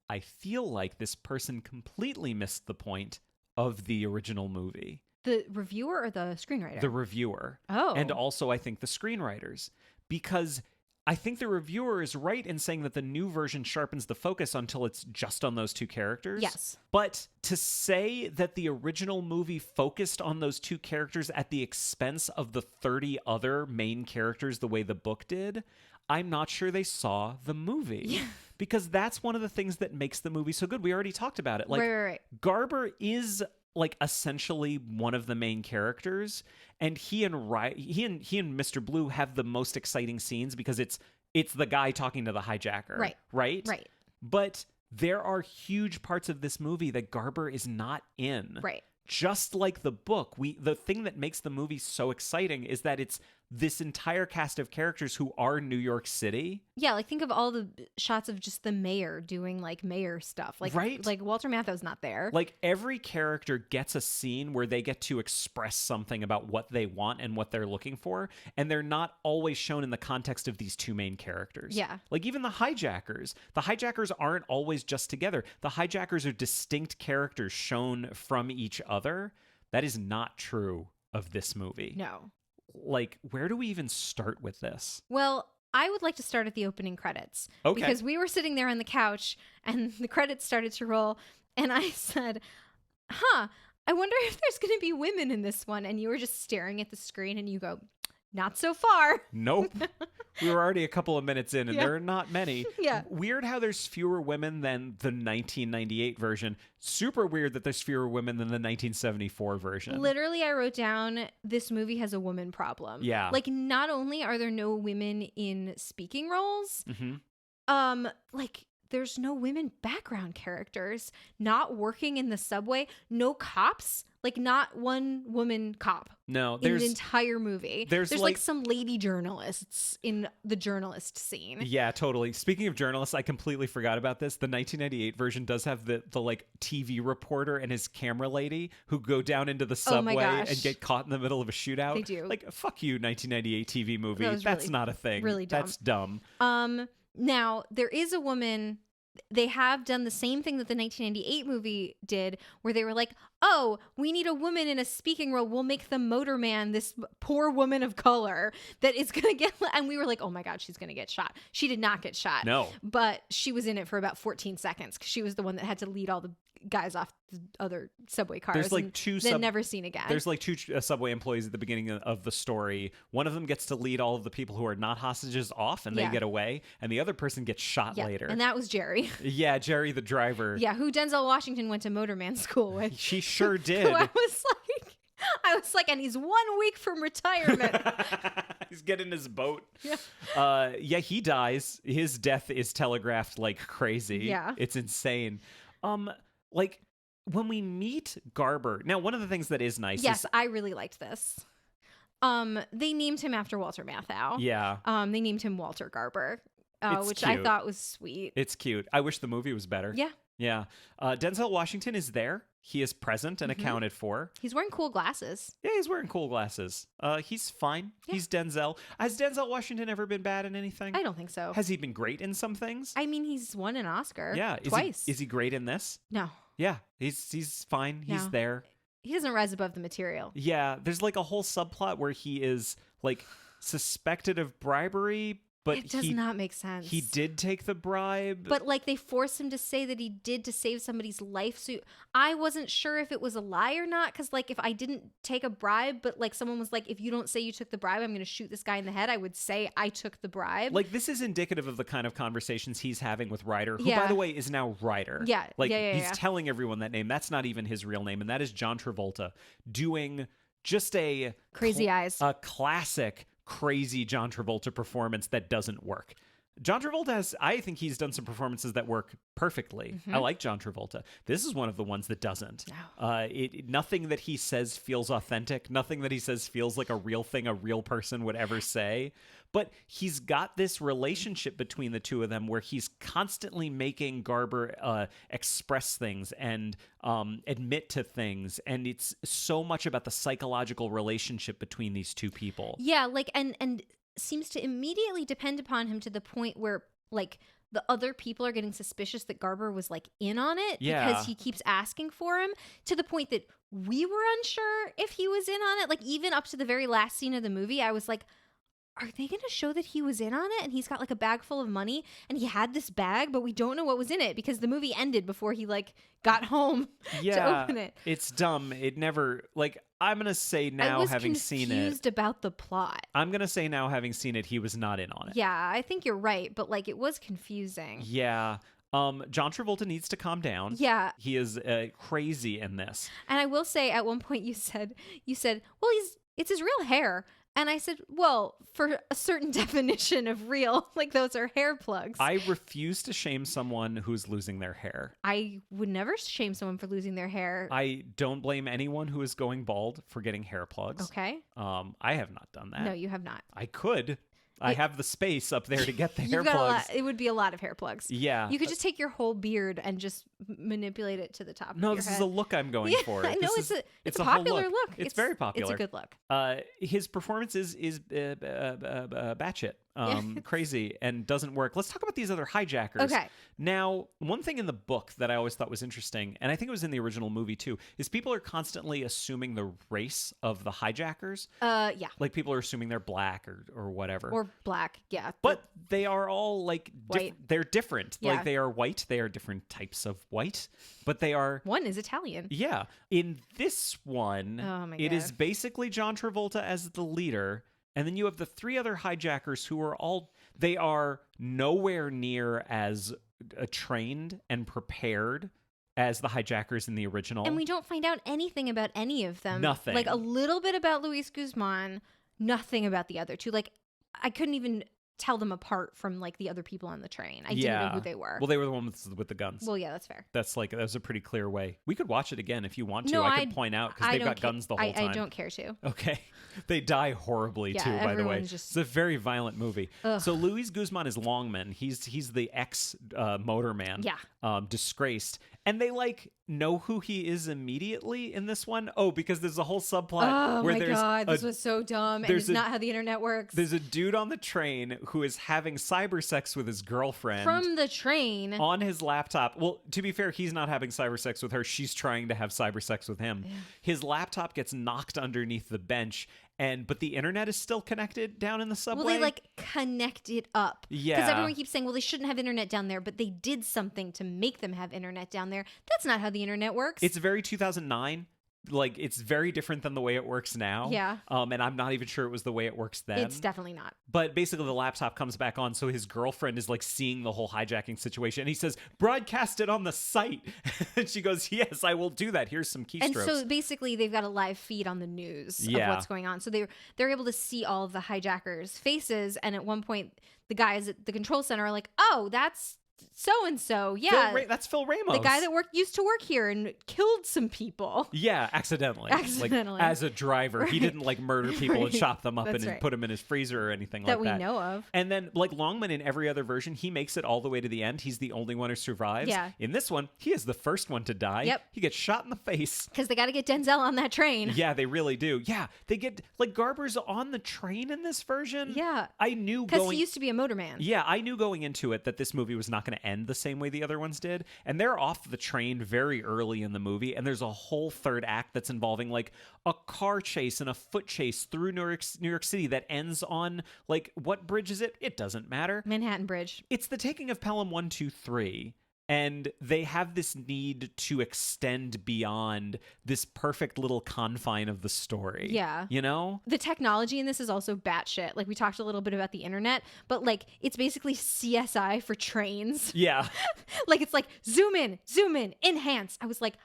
I feel like this person completely missed the point of the original movie. The reviewer or the screenwriter? The reviewer. Oh. And also, I think, the screenwriters. Because I think the reviewer is right in saying that the new version sharpens the focus until it's just on those two characters. Yes. But to say that the original movie focused on those two characters at the expense of the 30 other main characters the way the book did, I'm not sure they saw the movie. Yeah. Because that's one of the things that makes the movie so good. We already talked about it. Like, right. Garber is like essentially one of the main characters, and he and Mr. Blue have the most exciting scenes because it's the guy talking to the hijacker. Right. But there are huge parts of this movie that Garber is not in. Right. Just like the book, the thing that makes the movie so exciting is that it's this entire cast of characters who are New York City. Yeah, like think of all the shots of just the mayor doing like mayor stuff. Like, right? Like Walter Matthau's not there. Like every character gets a scene where they get to express something about what they want and what they're looking for. And they're not always shown in the context of these two main characters. Yeah. Like even the hijackers. The hijackers aren't always just together. The hijackers are distinct characters shown from each other. That is not true of this movie. No. Like, where do we even start with this? Well, I would like to start at the opening credits. Okay. Because we were sitting there on the couch and the credits started to roll. And I said, I wonder if there's going to be women in this one. And you were just staring at the screen and you go, not so far. Nope. We were already a couple of minutes in, and Yeah. there are not many. Yeah. Weird how there's fewer women than the 1998 version. Super weird that there's fewer women than the 1974 version. Literally, I wrote down, this movie has a woman problem. Yeah. Like, not only are there no women in speaking roles, like, there's no women background characters, not working in the subway, no cops, like not one woman cop. No, in the entire movie. There's like some lady journalists in the journalist scene. Yeah, totally. Speaking of journalists, I completely forgot about this. The 1998 version does have the like TV reporter and his camera lady who go down into the subway and get caught in the middle of a shootout. They do. Like, fuck you, 1998 TV movie. That's really, not a thing. Really dumb. That's dumb. Now, there is a woman. They have done the same thing that the 1998 movie did, where they were like, oh, we need a woman in a speaking role. We'll make the motorman this poor woman of color that is going to get... And we were like, oh my God, she's going to get shot. She did not get shot. No. But she was in it for about 14 seconds because she was the one that had to lead all the guys off the other subway cars. There's like two never seen again. There's like two subway employees at the beginning of the story. One of them gets to lead all of the people who are not hostages off and they get away, and the other person gets shot later. And that was Jerry. Yeah, Jerry the driver. Yeah, who Denzel Washington went to motorman school with. She sure did. Who I was like, and he's 1 week from retirement. He's getting his boat. Yeah. He dies. His death is telegraphed like crazy. Yeah. It's insane. Like when we meet Garber. Now, one of the things that is nice Yes, is I really liked this. They named him after Walter Matthau. Yeah. They named him Walter Garber, It's which cute. I thought was sweet. It's cute. I wish the movie was better. Yeah. Yeah. Denzel Washington is there. He is present and accounted for. He's wearing cool glasses. Yeah, he's wearing cool glasses. He's fine. Yeah. He's Denzel. Has Denzel Washington ever been bad in anything? I don't think so. Has he been great in some things? I mean, he's won an Oscar. Yeah. Twice. Is he great in this? No. Yeah. He's fine. He's No. there. He doesn't rise above the material. Yeah. There's like a whole subplot where he is like suspected of bribery, but It does not make sense. he did take the bribe. But like they forced him to say that he did to save somebody's life. So I wasn't sure if it was a lie or not. Because like if I didn't take a bribe, but like someone was like, if you don't say you took the bribe, I'm going to shoot this guy in the head. I would say I took the bribe. Like, this is indicative of the kind of conversations he's having with Ryder, who, Yeah. by the way, is now Ryder. Yeah. Like, Yeah. he's telling everyone that name. That's not even his real name. And that is John Travolta doing just a Crazy eyes. a classic crazy John Travolta performance that doesn't work. John Travolta I think he's done some performances that work perfectly. I like John Travolta. This is one of the ones that doesn't. No. Nothing that he says feels authentic. Nothing that he says feels like a real thing a real person would ever say. But he's got this relationship between the two of them where he's constantly making Garber express things and admit to things. And it's so much about the psychological relationship between these two people. Yeah. Like, and seems to immediately depend upon him to the point where like the other people are getting suspicious that Garber was like in on it because he keeps asking for him, to the point that we were unsure if he was in on it. Like even up to the very last scene of the movie, I was like, are they going to show that he was in on it? And he's got like a bag full of money and he had this bag, but we don't know what was in it because the movie ended before he like got home to open it. It's dumb. It never, like, I'm going to say now, having seen it. I was confused about the plot. I'm going to say now, having seen it, he was not in on it. Yeah, I think you're right. But like, it was confusing. Yeah. John Travolta needs to calm down. Yeah. He is crazy in this. And I will say at one point you said, well, it's his real hair. And I said, well, for a certain definition of real, like those are hair plugs. I refuse to shame someone who's losing their hair. I would never shame someone for losing their hair. I don't blame anyone who is going bald for getting hair plugs. Okay. I have not done that. No, you have not. I could. I have the space up there to get the hair You've got plugs. it would be a lot of hair plugs. Yeah. You could just take your whole beard and just manipulate it to the top of your head. No, this is a look I'm going for. I know it's it's a whole popular look. It's very popular. It's a good look. His performance is batshit. Crazy and doesn't work. Let's talk about these other hijackers. Okay. Now, one thing in the book that I always thought was interesting, and I think it was in the original movie too, is people are constantly assuming the race of the hijackers. Yeah. Like people are assuming they're black or whatever. Or black, yeah. But they are all like White. They're different. Yeah. Like they are white. They are different types of white, but they are. One is Italian. Yeah. In this one, Oh my it God. is basically John Travolta as the leader. And then you have the three other hijackers who are they are nowhere near as trained and prepared as the hijackers in the original. And we don't find out anything about any of them. Nothing. Like a little bit about Luis Guzman, nothing about the other two. Like I couldn't even tell them apart from like the other people on the train. I didn't know who they were. Well, they were the ones with the guns. Well, yeah, that's fair. That was a pretty clear way. We could watch it again if you want to. No, I could point out because they've got guns the whole time. I don't care to. Okay. They die horribly Yeah, too, by the way. everyone's just- It's a very violent movie. Ugh. So Luis Guzman is Longman. He's the ex motorman. Yeah. Disgraced. And they like know who he is immediately in this one. Oh, because there's a whole subplot Oh where my there's God, this was so dumb. And there's it's not how the internet works. there's a dude on the train who is having cyber sex with his girlfriend. From the train. On his laptop. Well, to be fair, he's not having cyber sex with her. She's trying to have cyber sex with him. Yeah. His laptop gets knocked underneath the bench, but the internet is still connected down in the subway. Well, they like connect it up. Yeah. Because everyone keeps saying, well, they shouldn't have internet down there, but they did something to make them have internet down there. That's not how the internet works. It's very 2009. Like, it's very different than the way it works now. Yeah. And I'm not even sure it was the way it works then. It's definitely not. But basically, the laptop comes back on, so his girlfriend is like seeing the whole hijacking situation. And he says, broadcast it on the site. And she goes, yes, I will do that. Here's some keystrokes. And so basically, they've got a live feed on the news of what's going on. So they're able to see all of the hijackers' faces. And at one point, the guys at the control center are like, oh, that's so-and-so. Yeah. That's Phil Ramos. The guy that used to work here and killed some people. Yeah, accidentally. Accidentally. Like, as a driver. He didn't like murder people and chop them up That's and right. put them in his freezer or anything That like that. we know of. And then like Longman in every other version, he makes it all the way to the end. He's the only one who survives. Yeah. In this one, he is the first one to die. Yep. He gets shot in the face. Because they got to get Denzel on that train. Yeah, they really do. Yeah, they get like Garber's on the train in this version. Yeah. I knew Because he used to be a motorman. Yeah, I knew going into it that this movie was not going to end the same way the other ones did. And they're off the train very early in the movie. And there's a whole third act that's involving like a car chase and a foot chase through New York City that ends on like, what bridge is it? It doesn't matter. Manhattan Bridge. It's the taking of Pelham 1, 2, 3. And they have this need to extend beyond this perfect little confine of the story. Yeah. You know? The technology in this is also batshit. Like, we talked a little bit about the internet, but like, it's basically CSI for trains. Yeah. Like, it's like, zoom in, enhance. I was like,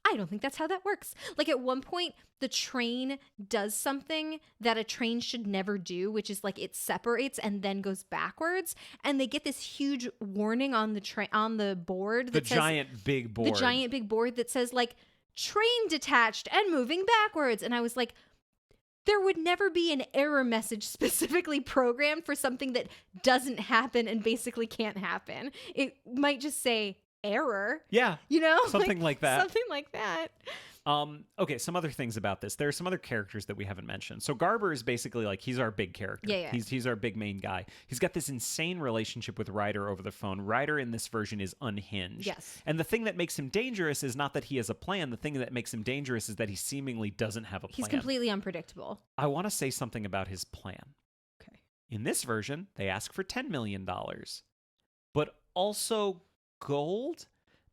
I don't think that's how that works. Like, at one point, the train does something that a train should never do, which is like it separates and then goes backwards. And they get this huge warning on the board. The giant big board. The giant big board that says like, train detached and moving backwards. And I was like, there would never be an error message specifically programmed for something that doesn't happen and basically can't happen. It might just say error. Yeah. You know? Something like that. Something like that. Okay, some other things about this. There are some other characters that we haven't mentioned. So Garber is basically like, he's our big character. Yeah. He's our big main guy. He's got this insane relationship with Ryder over the phone. Ryder in this version is unhinged. Yes. And the thing that makes him dangerous is not that he has a plan. The thing that makes him dangerous is that he seemingly doesn't have a plan. He's completely unpredictable. I want to say something about his plan. Okay. In this version, they ask for $10 million, but also gold,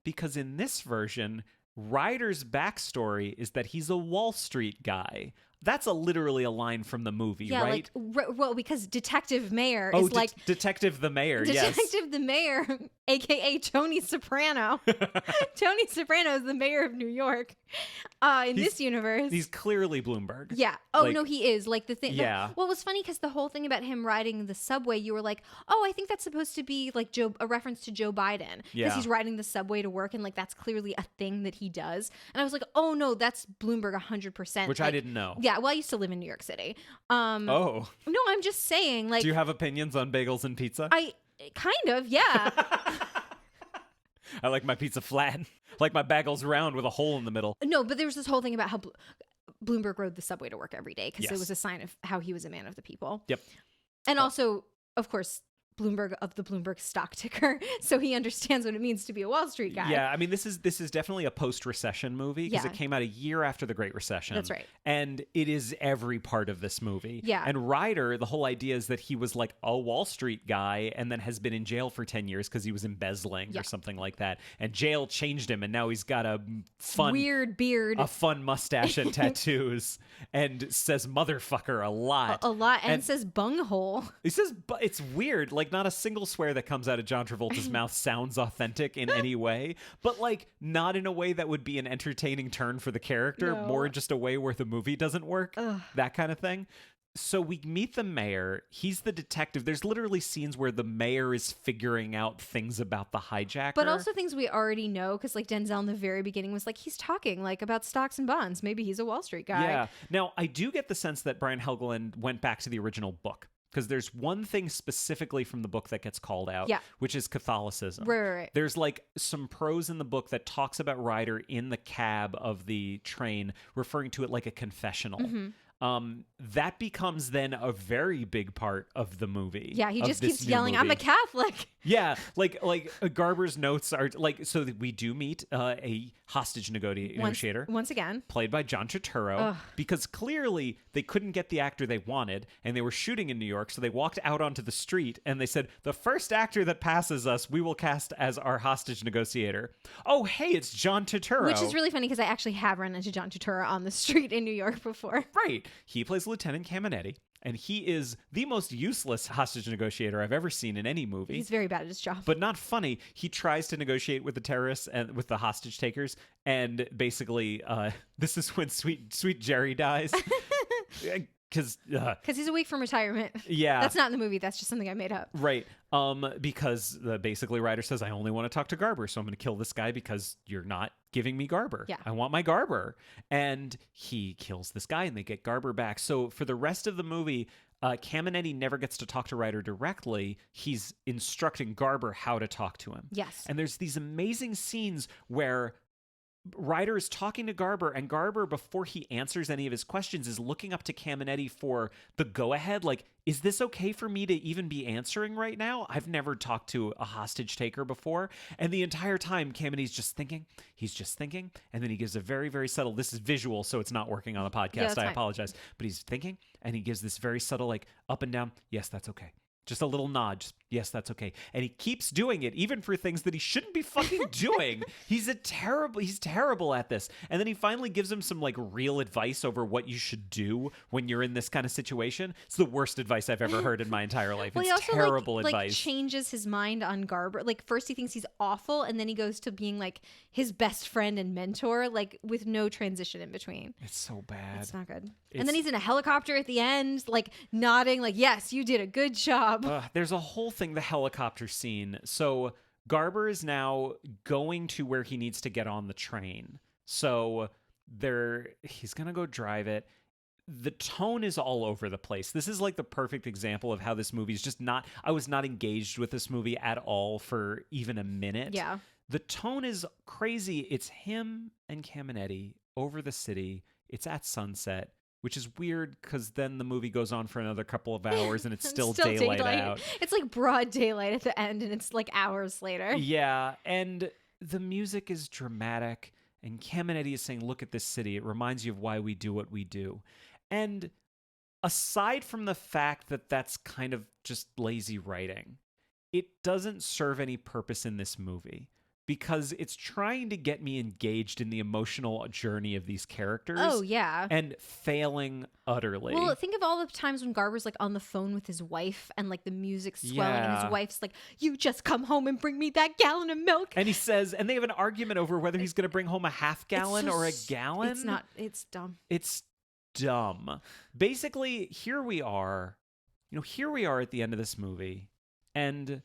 because in this version, Ryder's backstory is that he's a Wall Street guy. That's literally a line from the movie, Yeah, right? well, because Detective Mayor is like Detective the Mayor. Yes, Detective the Mayor, aka Tony Soprano. Tony Soprano is the mayor of New York. In this universe, he's clearly Bloomberg. Yeah. Oh Like, no, he is like the thing. Yeah. Well, it was funny because the whole thing about him riding the subway, you were like, oh, I think that's supposed to be like a reference to Joe Biden because Yeah. he's riding the subway to work, and like that's clearly a thing that he does. And I was like, oh no, that's Bloomberg 100%. Which I didn't know. Yeah. Well, I used to live in New York City. Oh, No, I'm just saying, like, do you have opinions on bagels and pizza? I kind of, yeah. I like my pizza flat. Like my bagels round with a hole in the middle. No, but there was this whole thing about how Bloomberg rode the subway to work every day because Yes. it was a sign of how he was a man of the people. Yep. And also, of course, Bloomberg of the Bloomberg stock ticker, so he understands what it means to be a Wall Street guy. Yeah, I mean, this is definitely a post-recession movie because Yeah. it came out a year after the Great Recession. That's right. And it is every part of this movie. Yeah. And Ryder, the whole idea is that he was like a Wall Street guy and then has been in jail for 10 years because he was embezzling Yeah. or something like that. And jail changed him, and now he's got a fun Weird beard. a fun mustache and tattoos and says motherfucker a lot. A lot, and And- says bunghole. He says, but it's weird. Like, not a single swear that comes out of John Travolta's mouth sounds authentic in any way, but like not in a way that would be an entertaining turn for the character, No. more just a way where the movie doesn't work, Ugh. that kind of thing. So we meet the mayor. He's the detective. There's literally scenes where the mayor is figuring out things about the hijacker. But also things we already know, because like Denzel in the very beginning was like, he's talking like about stocks and bonds. Maybe he's a Wall Street guy. Yeah. Now, I do get the sense that Brian Helgeland went back to the original book. Because there's one thing specifically from the book that gets called out, Yeah. which is Catholicism. Right. There's like some prose in the book that talks about Ryder in the cab of the train, referring to it like a confessional. Mm-hmm. That becomes then a very big part of the movie. Yeah, he of just this keeps new yelling, I'm a movie. Catholic. Yeah, like Garber's notes are like, so that we do meet a hostage negotiator. Once again. Played by John Turturro, Ugh. because clearly they couldn't get the actor they wanted, and they were shooting in New York, so they walked out onto the street, and they said, the first actor that passes us, we will cast as our hostage negotiator. Oh, hey, it's John Turturro. Which is really funny because I actually have run into John Turturro on the street in New York before. Right. He plays Lieutenant Caminetti, and he is the most useless hostage negotiator I've ever seen in any movie. He's very bad at his job. But not funny. He tries to negotiate with the terrorists and with the hostage takers, and basically, this is when sweet Jerry dies. because he's a week from retirement. yeah, That's not in the movie. That's just something I made up. right. Because basically Ryder says, I only want to talk to Garber, so I'm going to kill this guy because you're not giving me Garber. Yeah. I want my Garber. And he kills this guy and they get Garber back. So for the rest of the movie, Caminetti never gets to talk to Ryder directly. He's instructing Garber how to talk to him. Yes. And there's these amazing scenes where Ryder is talking to Garber, and Garber, before he answers any of his questions, is looking up to Caminetti for the go-ahead. Like, is this okay for me to even be answering right now? I've never talked to a hostage taker before. And the entire time, Caminetti's just thinking. He's just thinking. And then he gives a very, very subtle, this is visual, so it's not working on the podcast. I apologize. But he's thinking, and he gives this very subtle, like, up and down, yes, that's okay. Just a little nod. Just, yes, that's okay. And he keeps doing it, even for things that he shouldn't be fucking doing. He's terrible at this. And then he finally gives him some like real advice over what you should do when you're in this kind of situation. It's the worst advice I've ever heard in my entire life. Well, it's he also terrible like advice. changes his mind on Garber. Like first he thinks he's awful, and then he goes to being like his best friend and mentor, like with no transition in between. It's so bad. It's not good. And then he's in a helicopter at the end, like nodding, like, yes, you did a good job. There's a whole thing, the helicopter scene. So Garber is now going to where he needs to get on the train. So he's going to go drive it. The tone is all over the place. This is like the perfect example of how this movie is just not, I was not engaged with this movie at all for even a minute. Yeah. The tone is crazy. It's him and Caminetti over the city. It's at sunset, which is weird because then the movie goes on for another couple of hours and it's still daylight out. It's like broad daylight at the end and it's like hours later. Yeah, and the music is dramatic and Caminetti is saying, look at this city. It reminds you of why we do what we do. And aside from the fact that that's kind of just lazy writing, it doesn't serve any purpose in this movie. Because it's trying to get me engaged in the emotional journey of these characters. Oh, yeah. And failing utterly. Well, think of all the times when Garber's like on the phone with his wife and like the music's swelling and his wife's like, you just come home and bring me that gallon of milk. And he says, and they have an argument over whether he's going to bring home a half gallon or a gallon. It's dumb. It's dumb. Basically, here we are at the end of this movie. And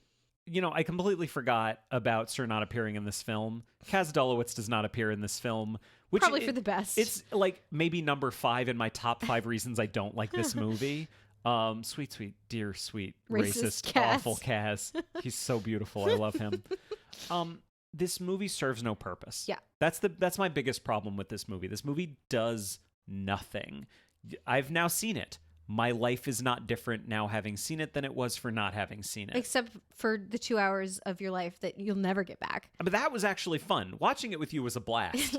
I completely forgot about Sir not appearing in this film. Kaz Dulowitz does not appear in this film. Which probably for the best. It's like maybe number 5 in my top 5 reasons I don't like this movie. Sweet, dear, sweet, racist Kaz. awful Kaz. He's so beautiful. I love him. This movie serves no purpose. Yeah. That's my biggest problem with this movie. This movie does nothing. I've now seen it. My life is not different now having seen it than it was for not having seen it. Except for the 2 hours of your life that you'll never get back. But that was actually fun. Watching it with you was a blast.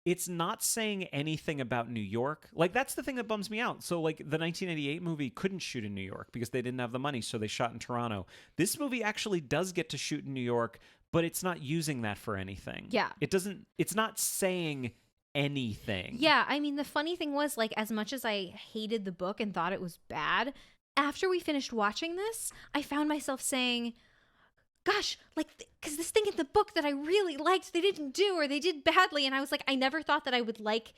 It's not saying anything about New York. Like, that's the thing that bums me out. So, like, the 1988 movie couldn't shoot in New York because they didn't have the money, so they shot in Toronto. This movie actually does get to shoot in New York, but it's not using that for anything. Yeah. It's not saying anything. Yeah, I mean, the funny thing was, like, as much as I hated the book and thought it was bad, after we finished watching this, I found myself saying, gosh, like, because this thing in the book that I really liked, they didn't do, or they did badly. And I was like, I never thought that I would like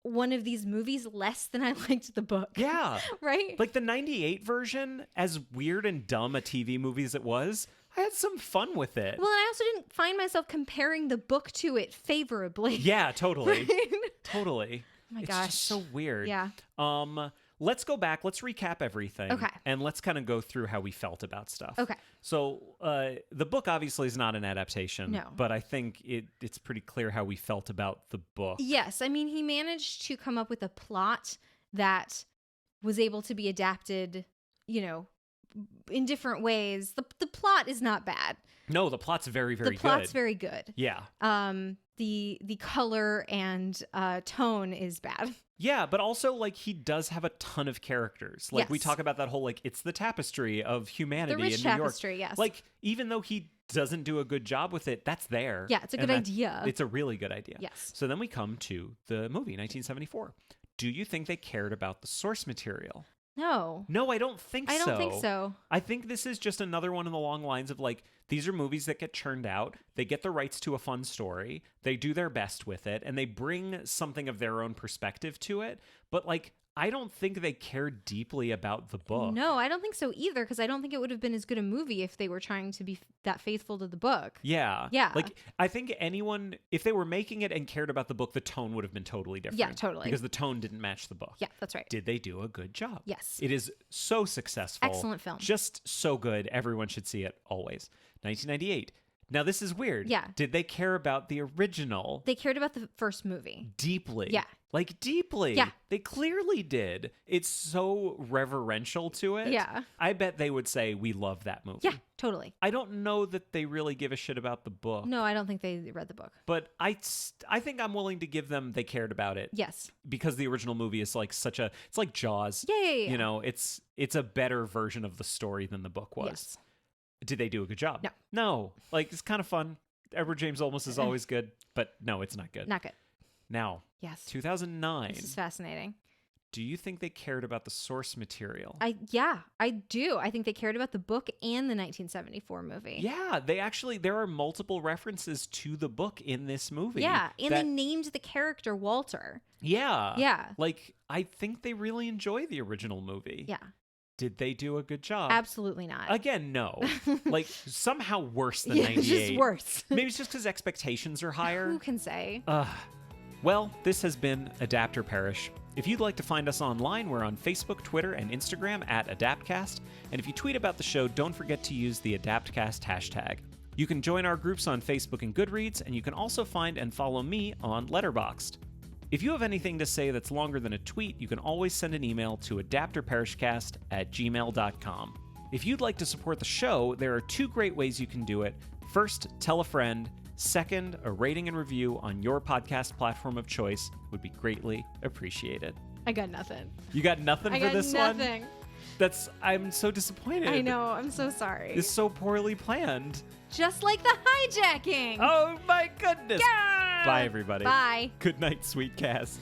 one of these movies less than I liked the book. Yeah. Right? Like the 98 version, as weird and dumb a TV movie as it was, I had some fun with it. Well, and I also didn't find myself comparing the book to it favorably. Yeah, totally. Right? Totally. Oh my it's gosh. just so weird. Yeah. Let's go back. Let's recap everything. Okay. And let's kind of go through how we felt about stuff. Okay. So the book obviously is not an adaptation. No. But I think it's pretty clear how we felt about the book. Yes. I mean, he managed to come up with a plot that was able to be adapted, in different ways. The plot is not bad. No, the plot's very, very good. The plot's very good. Yeah. The color and tone is bad. Yeah, but also, like, he does have a ton of characters. Like, we Yes. talk about that whole, like, it's the tapestry of humanity The rich in New York. tapestry, yes. Like, even though he doesn't do a good job with it, that's there. Yeah, it's a good idea. It's a really good idea. Yes. So then we come to the movie, 1974. Do you think they cared about the source material? No. No, I don't think so. I don't think so. I think this is just another one in the long lines of, like, these are movies that get churned out. They get the rights to a fun story. They do their best with it, and they bring something of their own perspective to it. But, like, I don't think they care deeply about the book. No, I don't think so either, because I don't think it would have been as good a movie if they were trying to be that faithful to the book. Yeah. Yeah. Like, I think anyone, if they were making it and cared about the book, the tone would have been totally different. Yeah, totally. Because the tone didn't match the book. Yeah, that's right. Did they do a good job? Yes. It is so successful. Excellent film. Just so good. Everyone should see it always. 1998. Now, this is weird. Yeah. Did they care about the original? They cared about the first movie. Deeply. Yeah. Like, deeply. Yeah. They clearly did. It's so reverential to it. Yeah. I bet they would say, we love that movie. Yeah, totally. I don't know that they really give a shit about the book. No, I don't think they read the book. But I think I'm willing to give them they cared about it. Yes. Because the original movie is like it's like Jaws. Yeah. You know, it's a better version of the story than the book was. Yes. Did they do a good job? No. No. Like, it's kind of fun. Edward James Olmos is always good, but no, it's not good. Not good. Now, Yes. 2009. This is fascinating. Do you think they cared about the source material? I do. I think they cared about the book and the 1974 movie. Yeah, there are multiple references to the book in this movie. Yeah, and they named the character Walter. Yeah. Yeah. Like, I think they really enjoy the original movie. Yeah. Did they do a good job? Absolutely not. Again, no. Like, somehow worse than Yeah, 98. just worse. Maybe it's just because expectations are higher. Who can say? Well, this has been Adapter Parish. If you'd like to find us online, we're on Facebook, Twitter, and Instagram at AdaptCast. And if you tweet about the show, don't forget to use the AdaptCast hashtag. You can join our groups on Facebook and Goodreads, and you can also find and follow me on Letterboxd. If you have anything to say that's longer than a tweet, you can always send an email to adapterparishcast@gmail.com. If you'd like to support the show, there are 2 great ways you can do it. First, tell a friend. Second, a rating and review on your podcast platform of choice would be greatly appreciated. I got nothing. You got nothing for this one? nothing. I'm so disappointed. I know. I'm so sorry. It's so poorly planned. Just like the hijacking. Oh my goodness. Yeah! Bye, everybody. Bye. Good night, sweet cast.